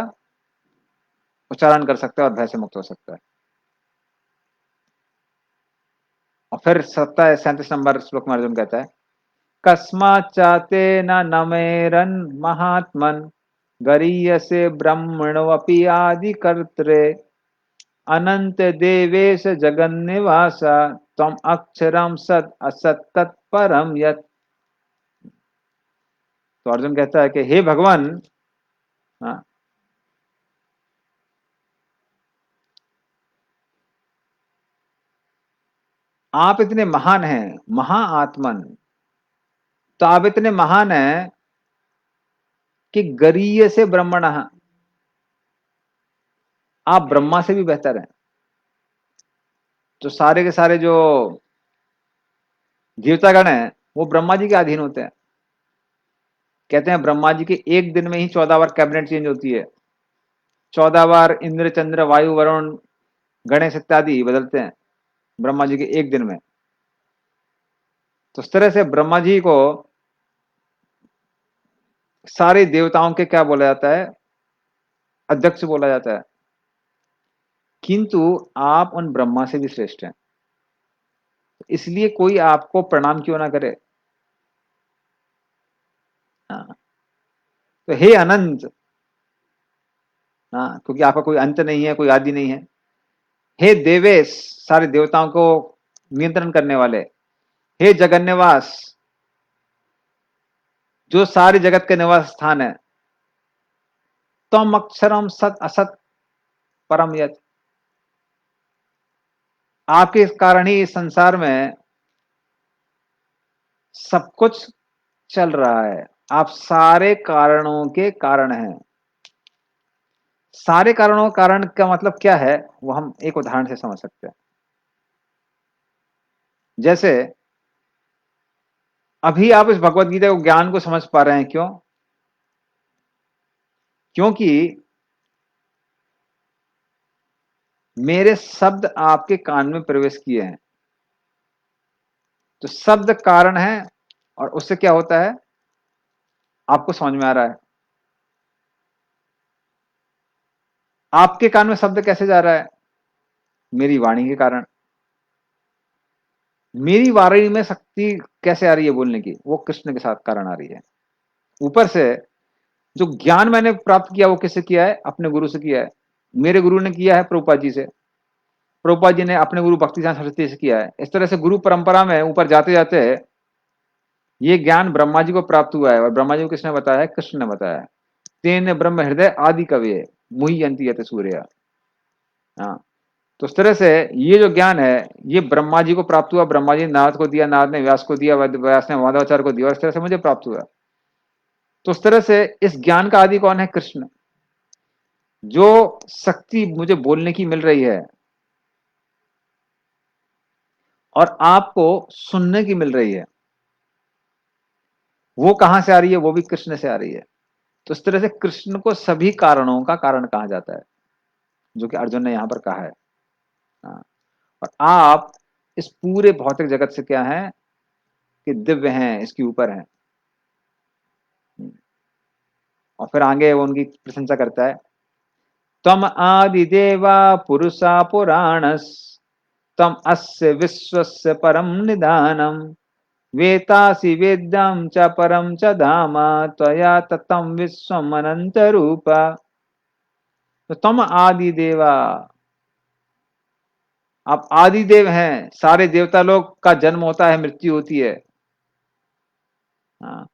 उच्चारण कर सकता है और भय से मुक्त हो सकता है। और फिर 37 नंबर श्लोक में अर्जुन कहता है, कस्मात् चाते न नमेरन महात्मन गरीयसे ब्रह्मणोऽपि आदि कर्त्रे अनंत देवेश जगन्निवास तम अक्षरम सत असत तत्परम यत्। तो अर्जुन कहता है कि हे भगवान, हाँ, आप इतने महान हैं, महाआत्मन। तो आप इतने महान हैं कि गरीय से ब्रह्मण, आप ब्रह्मा से भी बेहतर हैं। जो सारे के सारे जो देवतागण हैं वो ब्रह्मा जी के अधीन होते हैं। कहते हैं ब्रह्मा जी के एक दिन में ही 14 बार कैबिनेट चेंज होती है, 14 बार इंद्र चंद्र वायु वरुण गणेश इत्यादि बदलते हैं ब्रह्मा जी के एक दिन में। तो इस तरह से ब्रह्मा जी को सारे देवताओं के क्या बोला जाता है, अध्यक्ष बोला जाता है। किंतु आप उन ब्रह्मा से भी श्रेष्ठ हैं, इसलिए कोई आपको प्रणाम क्यों ना करे। हाँ, तो हे अनंत, हाँ, क्योंकि आपका कोई अंत नहीं है, कोई आदि नहीं है। हे देवेश, सारे देवताओं को नियंत्रण करने वाले। हे जगन्निवास, जो सारे जगत के निवास स्थान है। तम अक्षरम सत असत परम यत, आपके कारण ही इस संसार में सब कुछ चल रहा है। आप सारे कारणों के कारण हैं। सारे कारणों का कारण का मतलब क्या है, वो हम एक उदाहरण से समझ सकते हैं। जैसे अभी आप इस भगवत गीता को ज्ञान को समझ पा रहे हैं, क्यों? क्योंकि मेरे शब्द आपके कान में प्रवेश किए हैं। तो शब्द कारण है, और उससे क्या होता है आपको समझ में आ रहा है। आपके कान में शब्द कैसे जा रहा है? मेरी वाणी के कारण। मेरी वाणी में शक्ति कैसे आ रही है बोलने की? वो कृष्ण के साथ कारण आ रही है। ऊपर से जो ज्ञान मैंने प्राप्त किया वो किससे किया है? अपने गुरु से किया है। मेरे गुरु ने किया है प्रभुपाद जी से, प्रभुपाद जी ने अपने गुरु भक्ति सिद्धांत सरस्वती से किया है। इस तरह से गुरु परंपरा में ऊपर जाते जाते ये ज्ञान ब्रह्मा जी को प्राप्त हुआ है। और ब्रह्मा जी को किसने बताया है? कृष्ण ने बताया है। तेन ब्रह्म हृदय आदि कवि मुहि अंति यत सूर्य। हाँ, तो उस तरह से ये जो ज्ञान है ये ब्रह्मा जी को प्राप्त हुआ। ब्रह्मा जी ने नारद को दिया, नारद ने व्यास को दिया, व्यास ने माधवाचार्य को दिया, और इस तरह से मुझे प्राप्त हुआ। तो उस तरह से इस ज्ञान का आदि कौन है? कृष्ण। जो शक्ति मुझे बोलने की मिल रही है और आपको सुनने की मिल रही है, वो कहां से आ रही है? वो भी कृष्ण से आ रही है। तो इस तरह से कृष्ण को सभी कारणों का कारण कहा जाता है, जो कि अर्जुन ने यहां पर कहा है। हाँ, और आप इस पूरे भौतिक जगत से क्या है कि दिव्य हैं, इसके ऊपर हैं। और फिर आगे वो उनकी प्रशंसा करता है। तम आदिदेवा पुरुषा पुराणस, तम अस्य विश्वस्य परम निधानम, वेतासि वेद्यं च परम च धाम, त्वया ततम विश्वम अनंत रूपा। तो तम आदि देवा, आप आदि देव हैं। सारे देवता लोग का जन्म होता है, मृत्यु होती है। हाँ,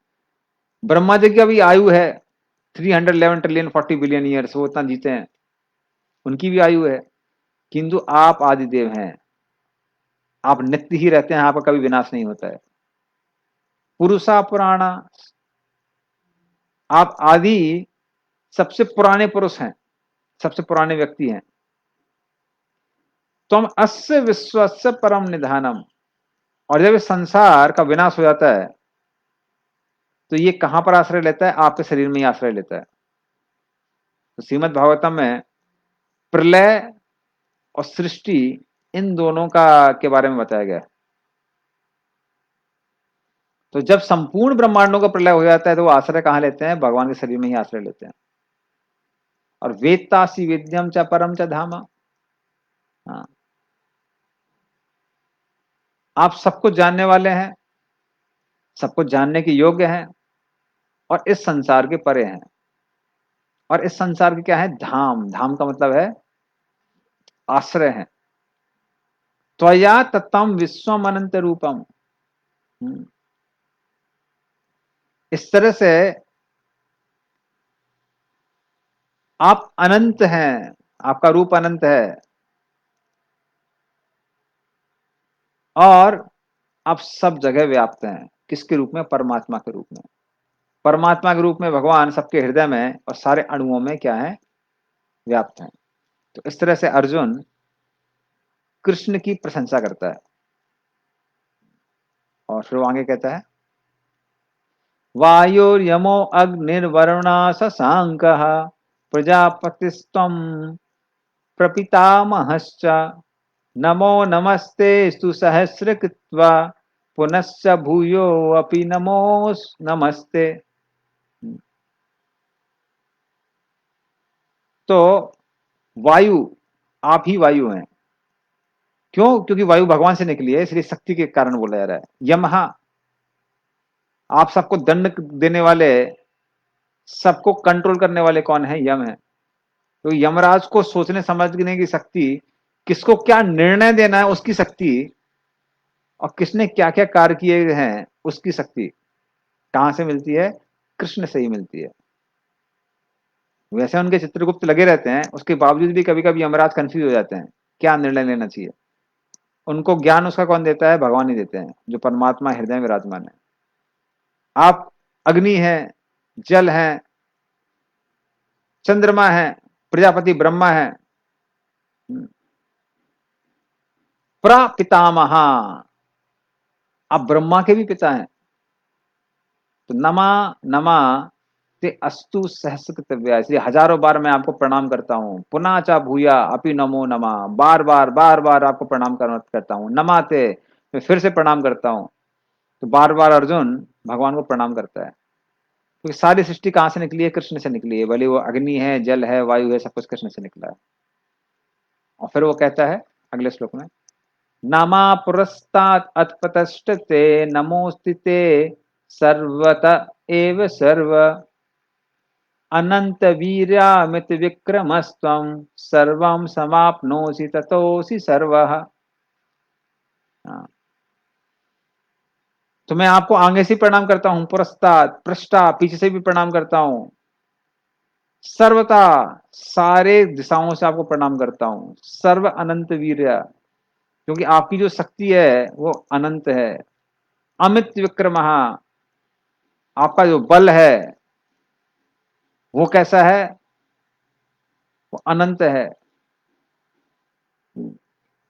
ब्रह्मा जी की अभी आयु है 311 ट्रिलियन 40 बिलियन ईयर्स, वो उतना जीते हैं, उनकी भी आयु है। किंतु आप आदिदेव हैं, आप नित्य ही रहते हैं, आपका कभी विनाश नहीं होता है। पुरुषा पुराणा, आप आदि सबसे पुराने पुरुष हैं, सबसे पुराने व्यक्ति हैं। तुम अस्य विश्वस्य परम निधानम, और जब इस संसार का विनाश हो जाता है तो ये कहां पर आश्रय लेता है? आपके शरीर में ही आश्रय लेता है। तो श्रीमद् भागवतम में प्रलय और सृष्टि, इन दोनों का के बारे में बताया गया है। तो जब संपूर्ण ब्रह्मांडों का प्रलय हो जाता है तो वो आश्रय कहां लेते हैं? भगवान के शरीर में ही आश्रय लेते हैं। और वेत्तासी वेद्यम च परम च धामा। हाँ, आप सब कुछ जानने वाले हैं, सब कुछ जानने के योग्य हैं, और इस संसार के परे हैं। और इस संसार के क्या है? धाम। धाम का मतलब है आश्रय है। त्वया ततम विश्वम अनंत रूपम। इस तरह से आप अनंत हैं, आपका रूप अनंत है, और आप सब जगह व्याप्त हैं। किसके रूप में? परमात्मा के रूप में। परमात्मा के रूप में भगवान सबके हृदय में और सारे अणुओं में क्या है? व्याप्त हैं। तो इस तरह से अर्जुन कृष्ण की प्रशंसा करता है। और फिर वो आगे कहता है, वायुर्यमो अग्निर्वरुणा शशांकः, प्रजापतिस्त्वं प्रपितामहश्च, नमो नमस्ते स्तु सहस्रकृत्वा, पुनश्च भूयो अपि नमो नमस्ते। तो वायु, आप ही वायु हैं। क्यों? क्योंकि वायु भगवान से निकली है, इसलिए शक्ति के कारण बोला जा रहा है। यमः, आप सबको दंड देने वाले, सबको कंट्रोल करने वाले कौन है? यम है। तो यमराज को सोचने समझने की शक्ति, किसको क्या निर्णय देना है उसकी शक्ति, और किसने क्या क्या कार्य किए हैं उसकी शक्ति कहां से मिलती है? कृष्ण से ही मिलती है। वैसे उनके चित्रगुप्त लगे रहते हैं, उसके बावजूद भी कभी कभी यमराज कंफ्यूज हो जाते हैं क्या निर्णय लेना चाहिए। उनको ज्ञान उसका कौन देता है? भगवान ही देते हैं, जो परमात्मा हृदय में विराजमान है। आप अग्नि हैं, जल हैं, चंद्रमा है, प्रजापति ब्रह्मा है, प्रपितामह, आप ब्रह्मा के भी पिता हैं। तो नमा नमा ते अस्तु सहस्रकृतव्या, इसलिए हजारों बार मैं आपको प्रणाम करता हूँ। पुनः चा भूया अपि नमो नमा, बार बार आपको प्रणाम करता हूँ। नमाते, मैं फिर से प्रणाम करता हूँ। तो बार बार अर्जुन भगवान को प्रणाम करता है, क्योंकि सारी सृष्टि कहाँ से निकली है? कृष्ण से निकली है। भले वो अग्नि है, जल है, वायु है, सब कुछ कृष्ण से निकला है। और फिर वो कहता है अगले श्लोक में, नमा पुरस्तात् अत्पतष्टते नमोस्तिते सर्वत एव सर्व अनंत वीर्यामित विक्रमस्त्वं सर्वं समाप्नोसि ततोसि सर्वः। हाँ, तो मैं आपको आगे से प्रणाम करता हूं, पुरस्तात्, पृष्ठा, पीछे से भी प्रणाम करता हूं, सर्वता, सारे दिशाओं से आपको प्रणाम करता हूं। सर्व अनंत वीर्य, क्योंकि आपकी जो शक्ति है वो अनंत है। अमित विक्रम, आपका जो बल है वो कैसा है? वो अनंत है।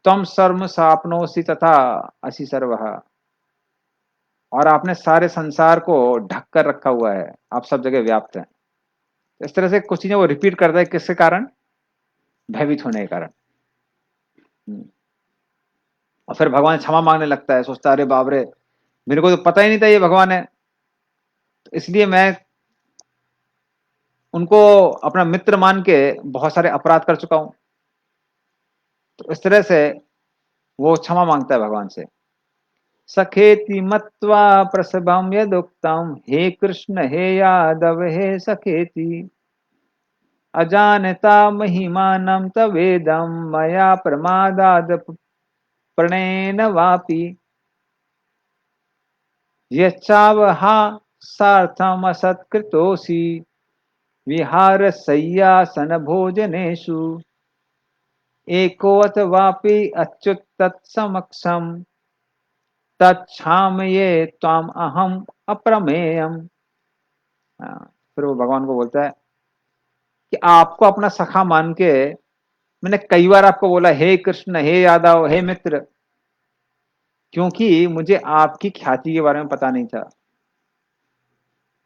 तम सर्व सापनोसी तथा असी सर्व, और आपने सारे संसार को ढक कर रखा हुआ है, आप सब जगह व्याप्त हैं। इस तरह से कुछ चीजें वो रिपीट करता है, किसके कारण? भयभीत होने के कारण। और फिर भगवान क्षमा मांगने लगता है, सोचता है अरे बाप रे, मेरे को तो पता ही नहीं था ये भगवान है, तो इसलिए मैं उनको अपना मित्र मान के बहुत सारे अपराध कर चुका हूं। तो इस तरह से वो क्षमा मांगता है भगवान से। सखेति मत्वा प्रसभम यदुक्तम, हे कृष्ण हे यादव हे सखेति, अजानता महिमानं तवेदं मया प्रमादाद प्रणेन वापि, यच्चावहा सार्थम असत्कृतोषि विहार शय्यासन भोजनेषु, एकोऽथ वापि अच्युत तत्समक्षम तच्छामये त्वाम अहम अप्रमेयम। फिर वो भगवान को बोलता है कि आपको अपना सखा मान के मैंने कई बार आपको बोला हे कृष्ण हे यादव हे मित्र, क्योंकि मुझे आपकी ख्याति के बारे में पता नहीं था।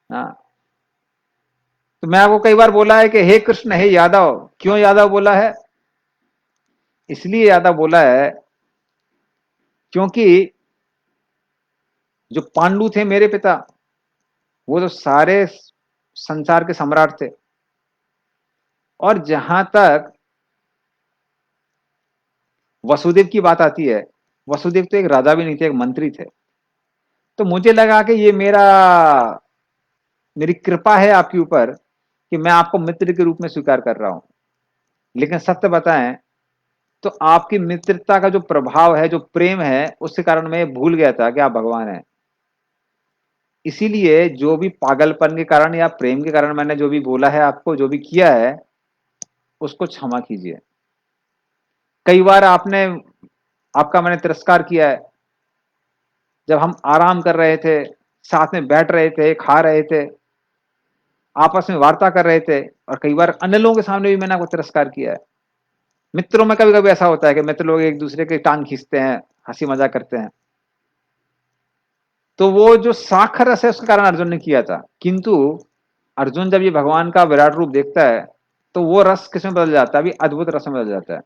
हाँ, तो मैं आपको कई बार बोला है कि हे कृष्ण हे यादव। क्यों यादव बोला है? इसलिए यादव बोला है क्योंकि जो पांडु थे मेरे पिता, वो तो सारे संसार के सम्राट थे। और जहां तक वसुदेव की बात आती है, वसुदेव तो एक राजा भी नहीं थे, एक मंत्री थे। तो मुझे लगा कि ये मेरी कृपा है आपके ऊपर कि मैं आपको मित्र के रूप में स्वीकार कर रहा हूं। लेकिन सत्य बताएं तो आपकी मित्रता का जो प्रभाव है, जो प्रेम है, उसके कारण मैं भूल गया था कि आप भगवान हैं। इसीलिए जो भी पागलपन के कारण या प्रेम के कारण मैंने जो भी बोला है आपको, जो भी किया है, उसको क्षमा कीजिए। कई बार आपका मैंने तिरस्कार किया है, जब हम आराम कर रहे थे, साथ में बैठ रहे थे, खा रहे थे, आपस में वार्ता कर रहे थे, और कई बार अन्य लोगों के सामने भी मैंने आपको तिरस्कार किया है। मित्रों में कभी कभी ऐसा होता है कि मित्र लोग एक दूसरे के टांग खींचते हैं, हंसी मजाक करते हैं। तो वो जो साखर रस है उसके कारण अर्जुन ने किया था, किंतु अर्जुन जब ये भगवान का विराट रूप देखता है तो वो रस किसमें बदल जाता है? अभी अद्भुत रस में बदल जाता है।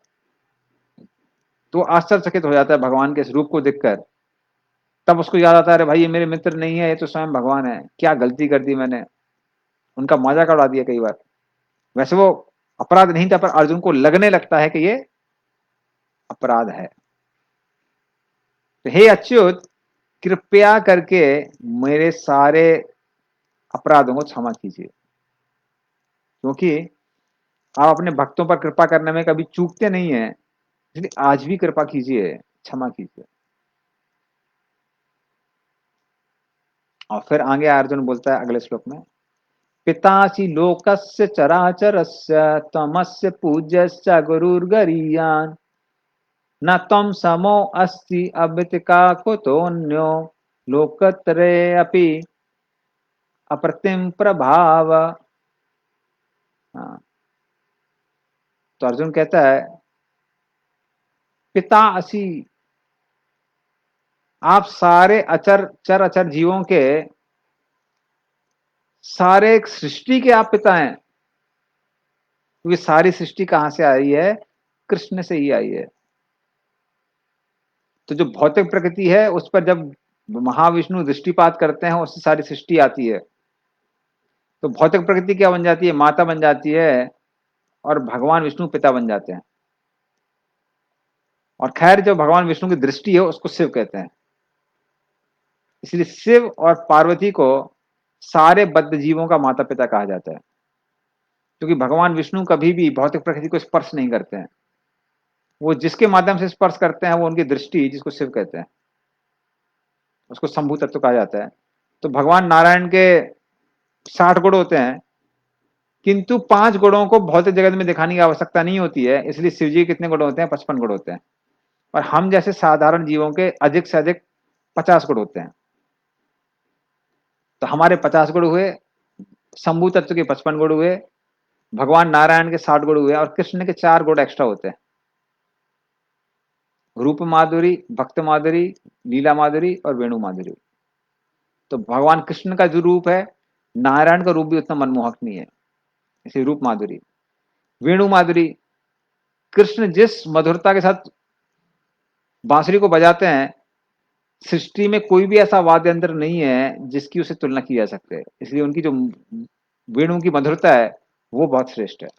तो आश्चर्यचकित हो जाता है भगवान के इस रूप को देखकर। तब उसको याद आता है अरे भाई ये मेरे मित्र नहीं है, ये तो स्वयं भगवान है, क्या गलती कर दी मैंने, उनका मजाक उड़ा दिया कई बार। वैसे वो अपराध नहीं था, पर अर्जुन को लगने लगता है कि ये अपराध है। तो हे अच्युत, कृपया करके मेरे सारे अपराधों को क्षमा कीजिए, क्योंकि आप अपने भक्तों पर कृपा करने में कभी चूकते नहीं है, इसलिए आज भी कृपा कीजिए, क्षमा कीजिए। और फिर आगे अर्जुन बोलता है अगले श्लोक में, पितासि लोकस्य चराचरस्य त्वमस्य पूज्यश्च गुरुर्गरीयान् न त्वं समो अस्ति अव्यतिका कुतोऽन्यो लोकत्रये अप्रतिम प्रभाव। हाँ, तो अर्जुन कहता है पिता असी, आप सारे चर अचर जीवों के, सारे एक सृष्टि के आप पिता हैं, क्योंकि सारी सृष्टि कहां से आई है? कृष्ण से ही आई है। तो जो भौतिक प्रकृति है उस पर जब महाविष्णु दृष्टिपात करते हैं उससे सारी सृष्टि आती है। तो भौतिक प्रकृति क्या बन जाती है? माता बन जाती है, और भगवान विष्णु पिता बन जाते हैं। और खैर जो भगवान विष्णु की दृष्टि है उसको शिव कहते हैं। इसलिए शिव और पार्वती को सारे बद्ध जीवों का माता पिता कहा जाता है, क्योंकि भगवान विष्णु कभी भी भौतिक प्रकृति को स्पर्श नहीं करते हैं। वो जिसके माध्यम से स्पर्श करते हैं वो उनकी दृष्टि, जिसको शिव कहते हैं, उसको शंभु तत्व कहा जाता है। तो भगवान नारायण के 60 गुण होते हैं, किंतु 5 गुणों को भौतिक जगत में दिखाने की आवश्यकता नहीं होती है। इसलिए शिव जी कितने गुण होते हैं? 55 गुण होते हैं। और हम जैसे साधारण जीवों के अधिक से अधिक 50 गुण होते हैं। तो हमारे 50 गुण हुए, शंभु तत्व के 55 गुण हुए, भगवान नारायण के 60 गुण हुए, और कृष्ण के 4 गुण एक्स्ट्रा होते हैं, रूप माधुरी, भक्त माधुरी, लीला माधुरी और वेणु माधुरी। तो भगवान कृष्ण का जो रूप है, नारायण का रूप भी उतना मनमोहक नहीं है, इसे रूप माधुरी। वेणु माधुरी, कृष्ण जिस मधुरता के साथ बांसुरी को बजाते हैं, सृष्टि में कोई भी ऐसा वाद्य यंत्र नहीं है जिसकी उसे तुलना की जा सकते, इसलिए उनकी जो वेणु की मधुरता है वो बहुत श्रेष्ठ है।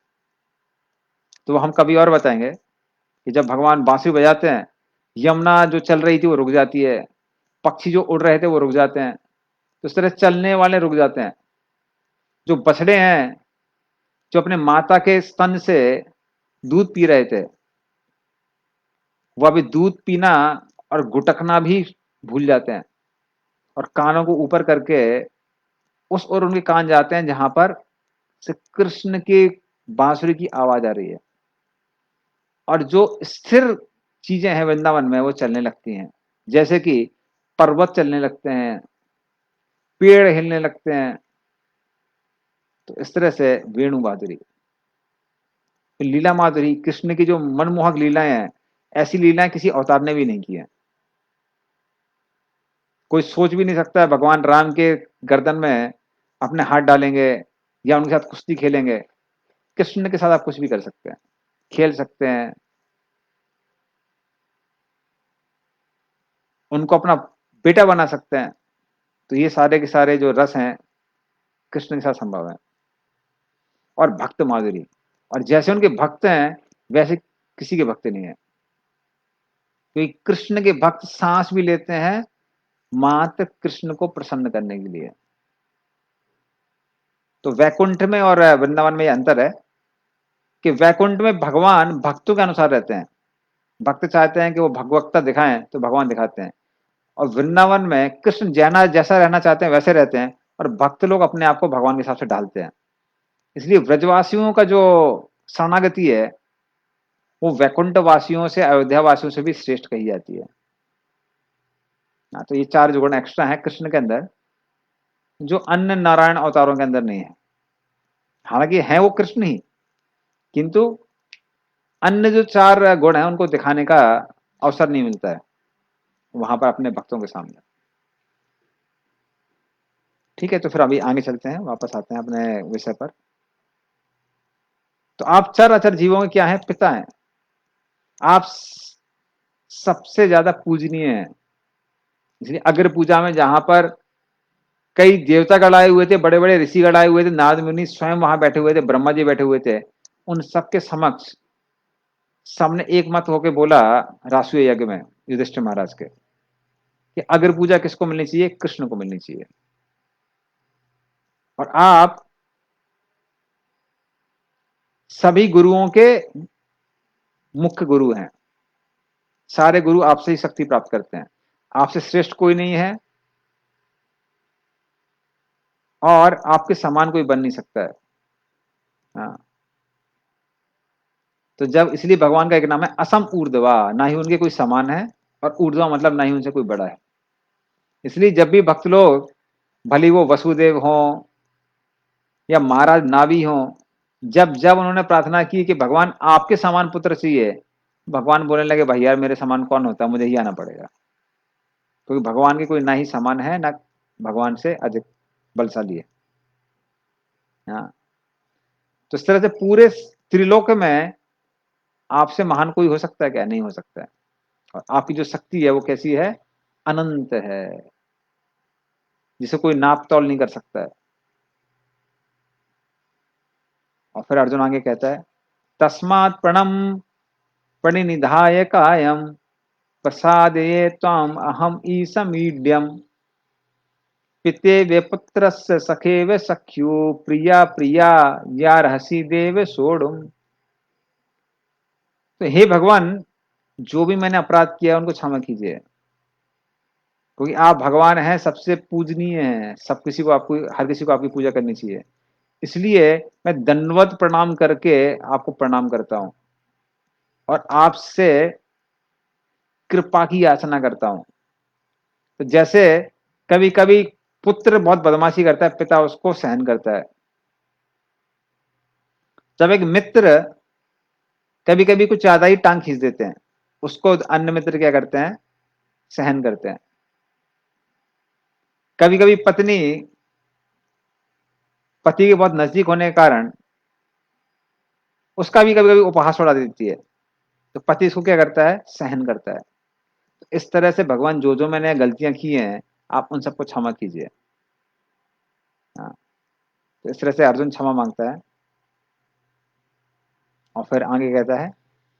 तो हम कभी और बताएंगे कि जब भगवान बांसुरी बजाते हैं, यमुना जो चल रही थी वो रुक जाती है, पक्षी जो उड़ रहे थे वो रुक जाते हैं, तो इस तरह चलने वाले रुक जाते हैं। जो बछड़े हैं, जो अपने माता के स्तन से दूध पी रहे थे, वो अभी दूध पीना और गुटकना भी भूल जाते हैं, और कानों को ऊपर करके उस ओर उनके कान जाते हैं जहां पर से कृष्ण की बांसुरी की आवाज आ रही है। और जो स्थिर चीजें हैं वृंदावन में वो चलने लगती हैं, जैसे कि पर्वत चलने लगते हैं, पेड़ हिलने लगते हैं। तो इस तरह से वेणु माधुरी, लीला माधुरी, कृष्ण की जो मनमोहक लीलाएं हैं, ऐसी लीलाएं किसी अवतार ने भी नहीं की है। कोई सोच भी नहीं सकता है भगवान राम के गर्दन में अपने हाथ डालेंगे या उनके साथ कुश्ती खेलेंगे। कृष्ण के साथ आप कुछ भी कर सकते हैं, खेल सकते हैं, उनको अपना बेटा बना सकते हैं। तो ये सारे के सारे जो रस हैं कृष्ण के साथ संभव है। और भक्त माधुरी, और जैसे उनके भक्त हैं वैसे किसी के भक्त नहीं है, क्योंकि कृष्ण के भक्त सांस भी लेते हैं मात्र कृष्ण को प्रसन्न करने के लिए। तो वैकुंठ में और वृंदावन में ये अंतर है कि वैकुंठ में भगवान भक्तों के अनुसार रहते हैं, भक्त चाहते हैं कि वो भगवत्ता दिखाएं तो भगवान दिखाते हैं। और वृंदावन में कृष्ण जैना जैसा रहना चाहते हैं वैसे रहते हैं, और भक्त लोग अपने आप को भगवान के हिसाब से ढालते हैं। इसलिए ब्रजवासियों का जो शरणागति है वो वैकुंठ वासियों से, अयोध्या वासियों से भी श्रेष्ठ कही जाती है। तो ये 4 जो गुण एक्स्ट्रा है कृष्ण के अंदर, जो अन्य नारायण अवतारों के अंदर नहीं है। हालांकि है वो कृष्ण ही, किंतु अन्य जो 4 गुण है उनको दिखाने का अवसर नहीं मिलता है वहां पर अपने भक्तों के सामने। ठीक है, तो फिर अभी आगे चलते हैं, वापस आते हैं अपने विषय पर। तो आप चर अचर जीवों के क्या है? पिता हैं। आप सबसे ज्यादा पूजनीय हैं। इसलिए अग्र पूजा में जहां पर कई देवता गण आए हुए थे, बड़े बड़े ऋषि गण आए हुए थे, नारद मुनि स्वयं वहां बैठे हुए थे, ब्रह्मा जी बैठे हुए थे, उन सबके समक्ष सबने एक मत होके बोला राष्ट्रीय यज्ञ में युधिष्ठिर महाराज के कि अग्र पूजा किसको मिलनी चाहिए? कृष्ण को मिलनी चाहिए। और आप सभी गुरुओं के मुख्य गुरु हैं, सारे गुरु आपसे ही शक्ति प्राप्त करते हैं, आपसे श्रेष्ठ कोई नहीं है और आपके समान कोई बन नहीं सकता है। हाँ, तो जब इसलिए भगवान का एक नाम है असम ऊर्ध्वा, ना ही उनके कोई समान है और ऊर्ध्वा मतलब ना ही उनसे कोई बड़ा है। इसलिए जब भी भक्त लोग, भले वो वसुदेव हो या महाराज नावी हो, जब जब उन्होंने प्रार्थना की कि भगवान आपके समान पुत्र चाहिए, भगवान बोलने लगे भाई यार मेरे समान कौन होता है, मुझे ही आना पड़ेगा, क्योंकि भगवान के कोई ना ही समान है ना भगवान से अधिक बलशाली है। हाँ, तो इस तरह से पूरे त्रिलोक में आपसे महान कोई हो सकता है क्या? नहीं हो सकता है। और आपकी जो शक्ति है वो कैसी है? अनंत है, जिसे कोई नाप तौल नहीं कर सकता है। और फिर अर्जुन आगे कहता है तस्मात् प्रणम प्रणिनिधाय कायम प्रसादये त्वाम अहम ईसमीड्यम पितेव पुत्रस्य सखेव सख्यो प्रिया प्रिया या रहसी देव सोडुम। तो हे भगवान, जो भी मैंने अपराध किया उनको क्षमा कीजिए, क्योंकि आप भगवान हैं, सबसे पूजनीय हैं, सब किसी को आपको, हर किसी को आपकी पूजा करनी चाहिए। इसलिए मैं दंडवत प्रणाम करके आपको प्रणाम करता हूं और आपसे कृपा की याचना करता हूं। तो जैसे कभी कभी पुत्र बहुत बदमाशी करता है, पिता उसको सहन करता है। जब एक मित्र कभी कभी कुछ ज्यादा ही टांग खींच देते हैं, उसको अन्य मित्र क्या करते हैं? सहन करते हैं। कभी कभी पत्नी पति के बहुत नजदीक होने के कारण उसका भी कभी कभी उपहास उड़ा देती है, तो पति इसको क्या करता है? सहन करता है। तो इस तरह से भगवान जो जो मैंने गलतियां की हैं, आप उन सबको क्षमा कीजिए। हाँ, तो इस तरह से अर्जुन क्षमा मांगता है। और फिर आगे कहता है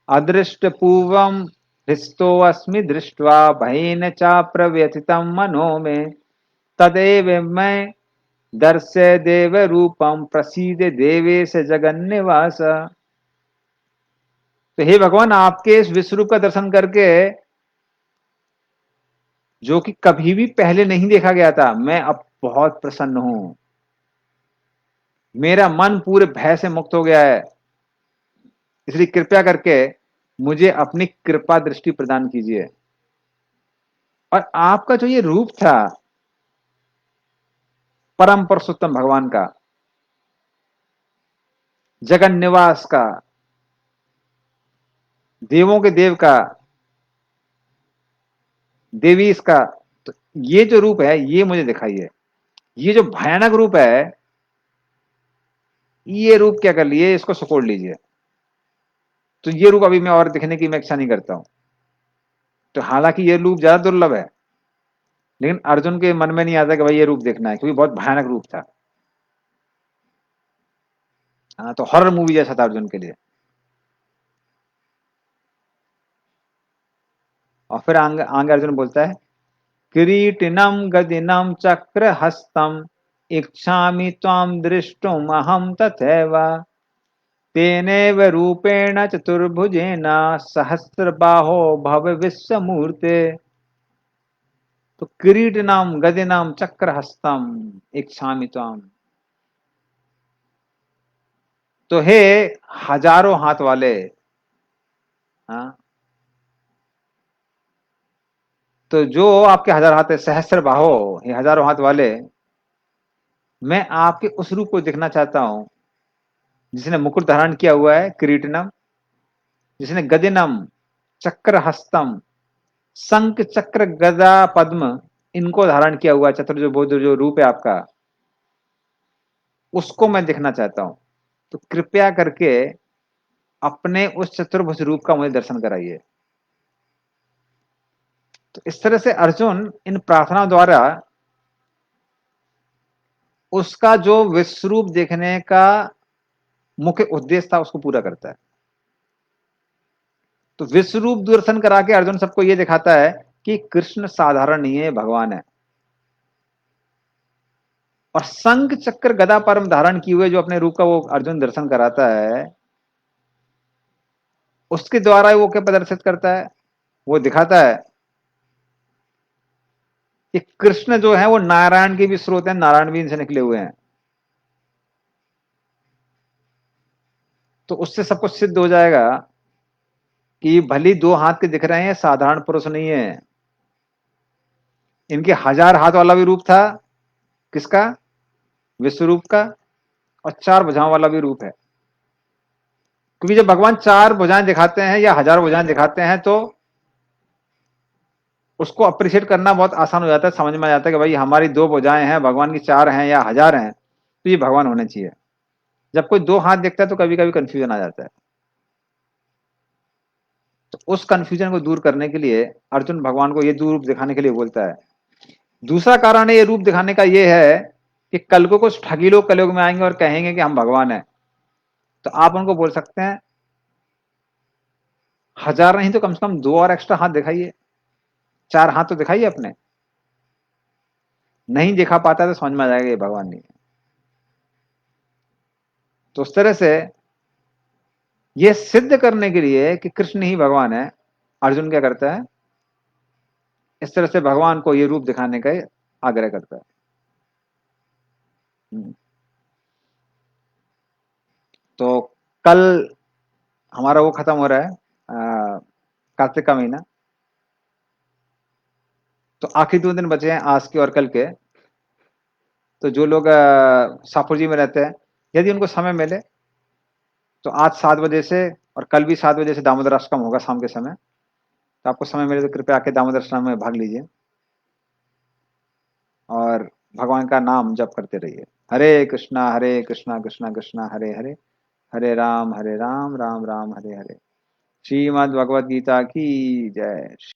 अदृष्ट पूर्वम हृष्टो अस्मि दृष्ट्वा भयेन चा प्रव्यथितं मनो में तदेव मैं दर्शय देव रूपम प्रसीद देवेश जगन्निवास। तो हे भगवान, आपके इस विश्व रूप का दर्शन करके, जो कि कभी भी पहले नहीं देखा गया था, मैं अब बहुत प्रसन्न हूं। मेरा मन पूरे भय से मुक्त हो गया है। इसलिए कृपया करके मुझे अपनी कृपा दृष्टि प्रदान कीजिए। और आपका जो ये रूप था परम पुरुषोत्तम भगवान का, जगन निवास का, देवों के देव का, देवीस का, तो ये जो रूप है ये मुझे दिखाइए। ये जो भयानक रूप है, ये रूप क्या कर लिए, इसको सुकोड़ लीजिए। तो ये रूप अभी मैं और दिखने की मैं इच्छा नहीं करता हूं। तो हालांकि ये रूप ज्यादा दुर्लभ है, लेकिन अर्जुन के मन में नहीं आता कि भाई ये रूप देखना है, क्योंकि बहुत भयानक रूप था। हाँ, तो हॉरर मूवी जैसा था अर्जुन के लिए। और फिर आगे आगे अर्जुन बोलता है किरीटिनम गदिनम चक्र हस्तम इच्छामि त्वाम दृष्टुम अहम तथैव तेनेव रूपेण चतुर्भुजेन सहस्रबाहो भव विश्वमूर्ते। तो किरीटिनम गदिनम चक्र हस्तम इच्छामि त्वाम, तो हे हजारों हाथ वाले, हाँ, तो जो आपके हजार हाथ है, सहस्र बाहो, ये हजारों हाथ वाले, मैं आपके उस रूप को देखना चाहता हूं जिसने मुकुट धारण किया हुआ है किरीटनम, जिसने गदिनम चक्र हस्तम, शंख चक्र गदा पद्म, इनको धारण किया हुआ चतुर्भुज जो रूप है आपका, उसको मैं देखना चाहता हूं। तो कृपया करके अपने उस चतुर्भुज रूप का मुझे दर्शन कराइए। तो इस तरह से अर्जुन इन प्रार्थनाओं द्वारा उसका जो विश्वरूप देखने का मुख्य उद्देश्य था उसको पूरा करता है। तो विश्व रूप दर्शन करा के अर्जुन सबको ये दिखाता है कि कृष्ण साधारण नहीं है, भगवान है। और शंख चक्र गदा परम धारण किए हुए जो अपने रूप का वो अर्जुन दर्शन कराता है, उसके द्वारा वो क्या प्रदर्शित करता है, वो दिखाता है कि कृष्ण जो है वो नारायण के भी स्रोत हैं, नारायण भी इनसे निकले हुए हैं। तो उससे सब कुछ सिद्ध हो जाएगा कि भली दो हाथ के दिख रहे हैं, साधारण पुरुष नहीं है। इनके 1000 हाथ वाला भी रूप था, किसका, विश्व रूप का, और 4 भुजाओं वाला भी रूप है। क्योंकि जब भगवान 4 भुजाएं दिखाते हैं या 1000 भुजाएं दिखाते हैं तो उसको अप्रिशिएट करना बहुत आसान हो जाता है, समझ में आ जाता है कि भाई हमारी 2 भुजाएं हैं, भगवान की 4 हैं या 1000 हैं, तो ये भगवान होने चाहिए। जब कोई 2 हाथ दिखता है तो कभी कभी कंफ्यूजन आ जाता है। तो उस कंफ्यूजन को दूर करने के लिए अर्जुन भगवान को ये दो रूप दिखाने के लिए बोलता है। दूसरा कारण है ये रूप दिखाने का ये है कि कल को कुछ ठगी लोग कलयुग में आएंगे और कहेंगे कि हम भगवान हैं, तो आप उनको बोल सकते हैं 1000 नहीं तो कम से कम 2 और एक्स्ट्रा हाथ दिखाइए, 4 हाथ तो दिखाइए अपने। नहीं दिखा पाता तो समझ में आ जाएगा ये भगवान नहीं है। तो उस तरह से ये सिद्ध करने के लिए कि कृष्ण ही भगवान है, अर्जुन क्या करता है, इस तरह से भगवान को ये रूप दिखाने का आग्रह करता है। तो कल हमारा वो खत्म हो रहा है, कार्तिक का महीना। तो आखिरी 2 दिन बचे हैं आज के और कल के। तो जो लोग शाहपुर जी में रहते हैं, यदि उनको समय मिले तो आज 7 बजे से और कल भी 7 बजे से दामोदर अष्टकम होगा शाम के समय। तो आपको समय मिले तो कृपया आके दामोदर अष्टकम में भाग लीजिए और भगवान का नाम जप करते रहिए। हरे कृष्णा कृष्णा कृष्णा हरे हरे, हरे राम राम राम हरे हरे। श्रीमद् भगवद गीता की जय।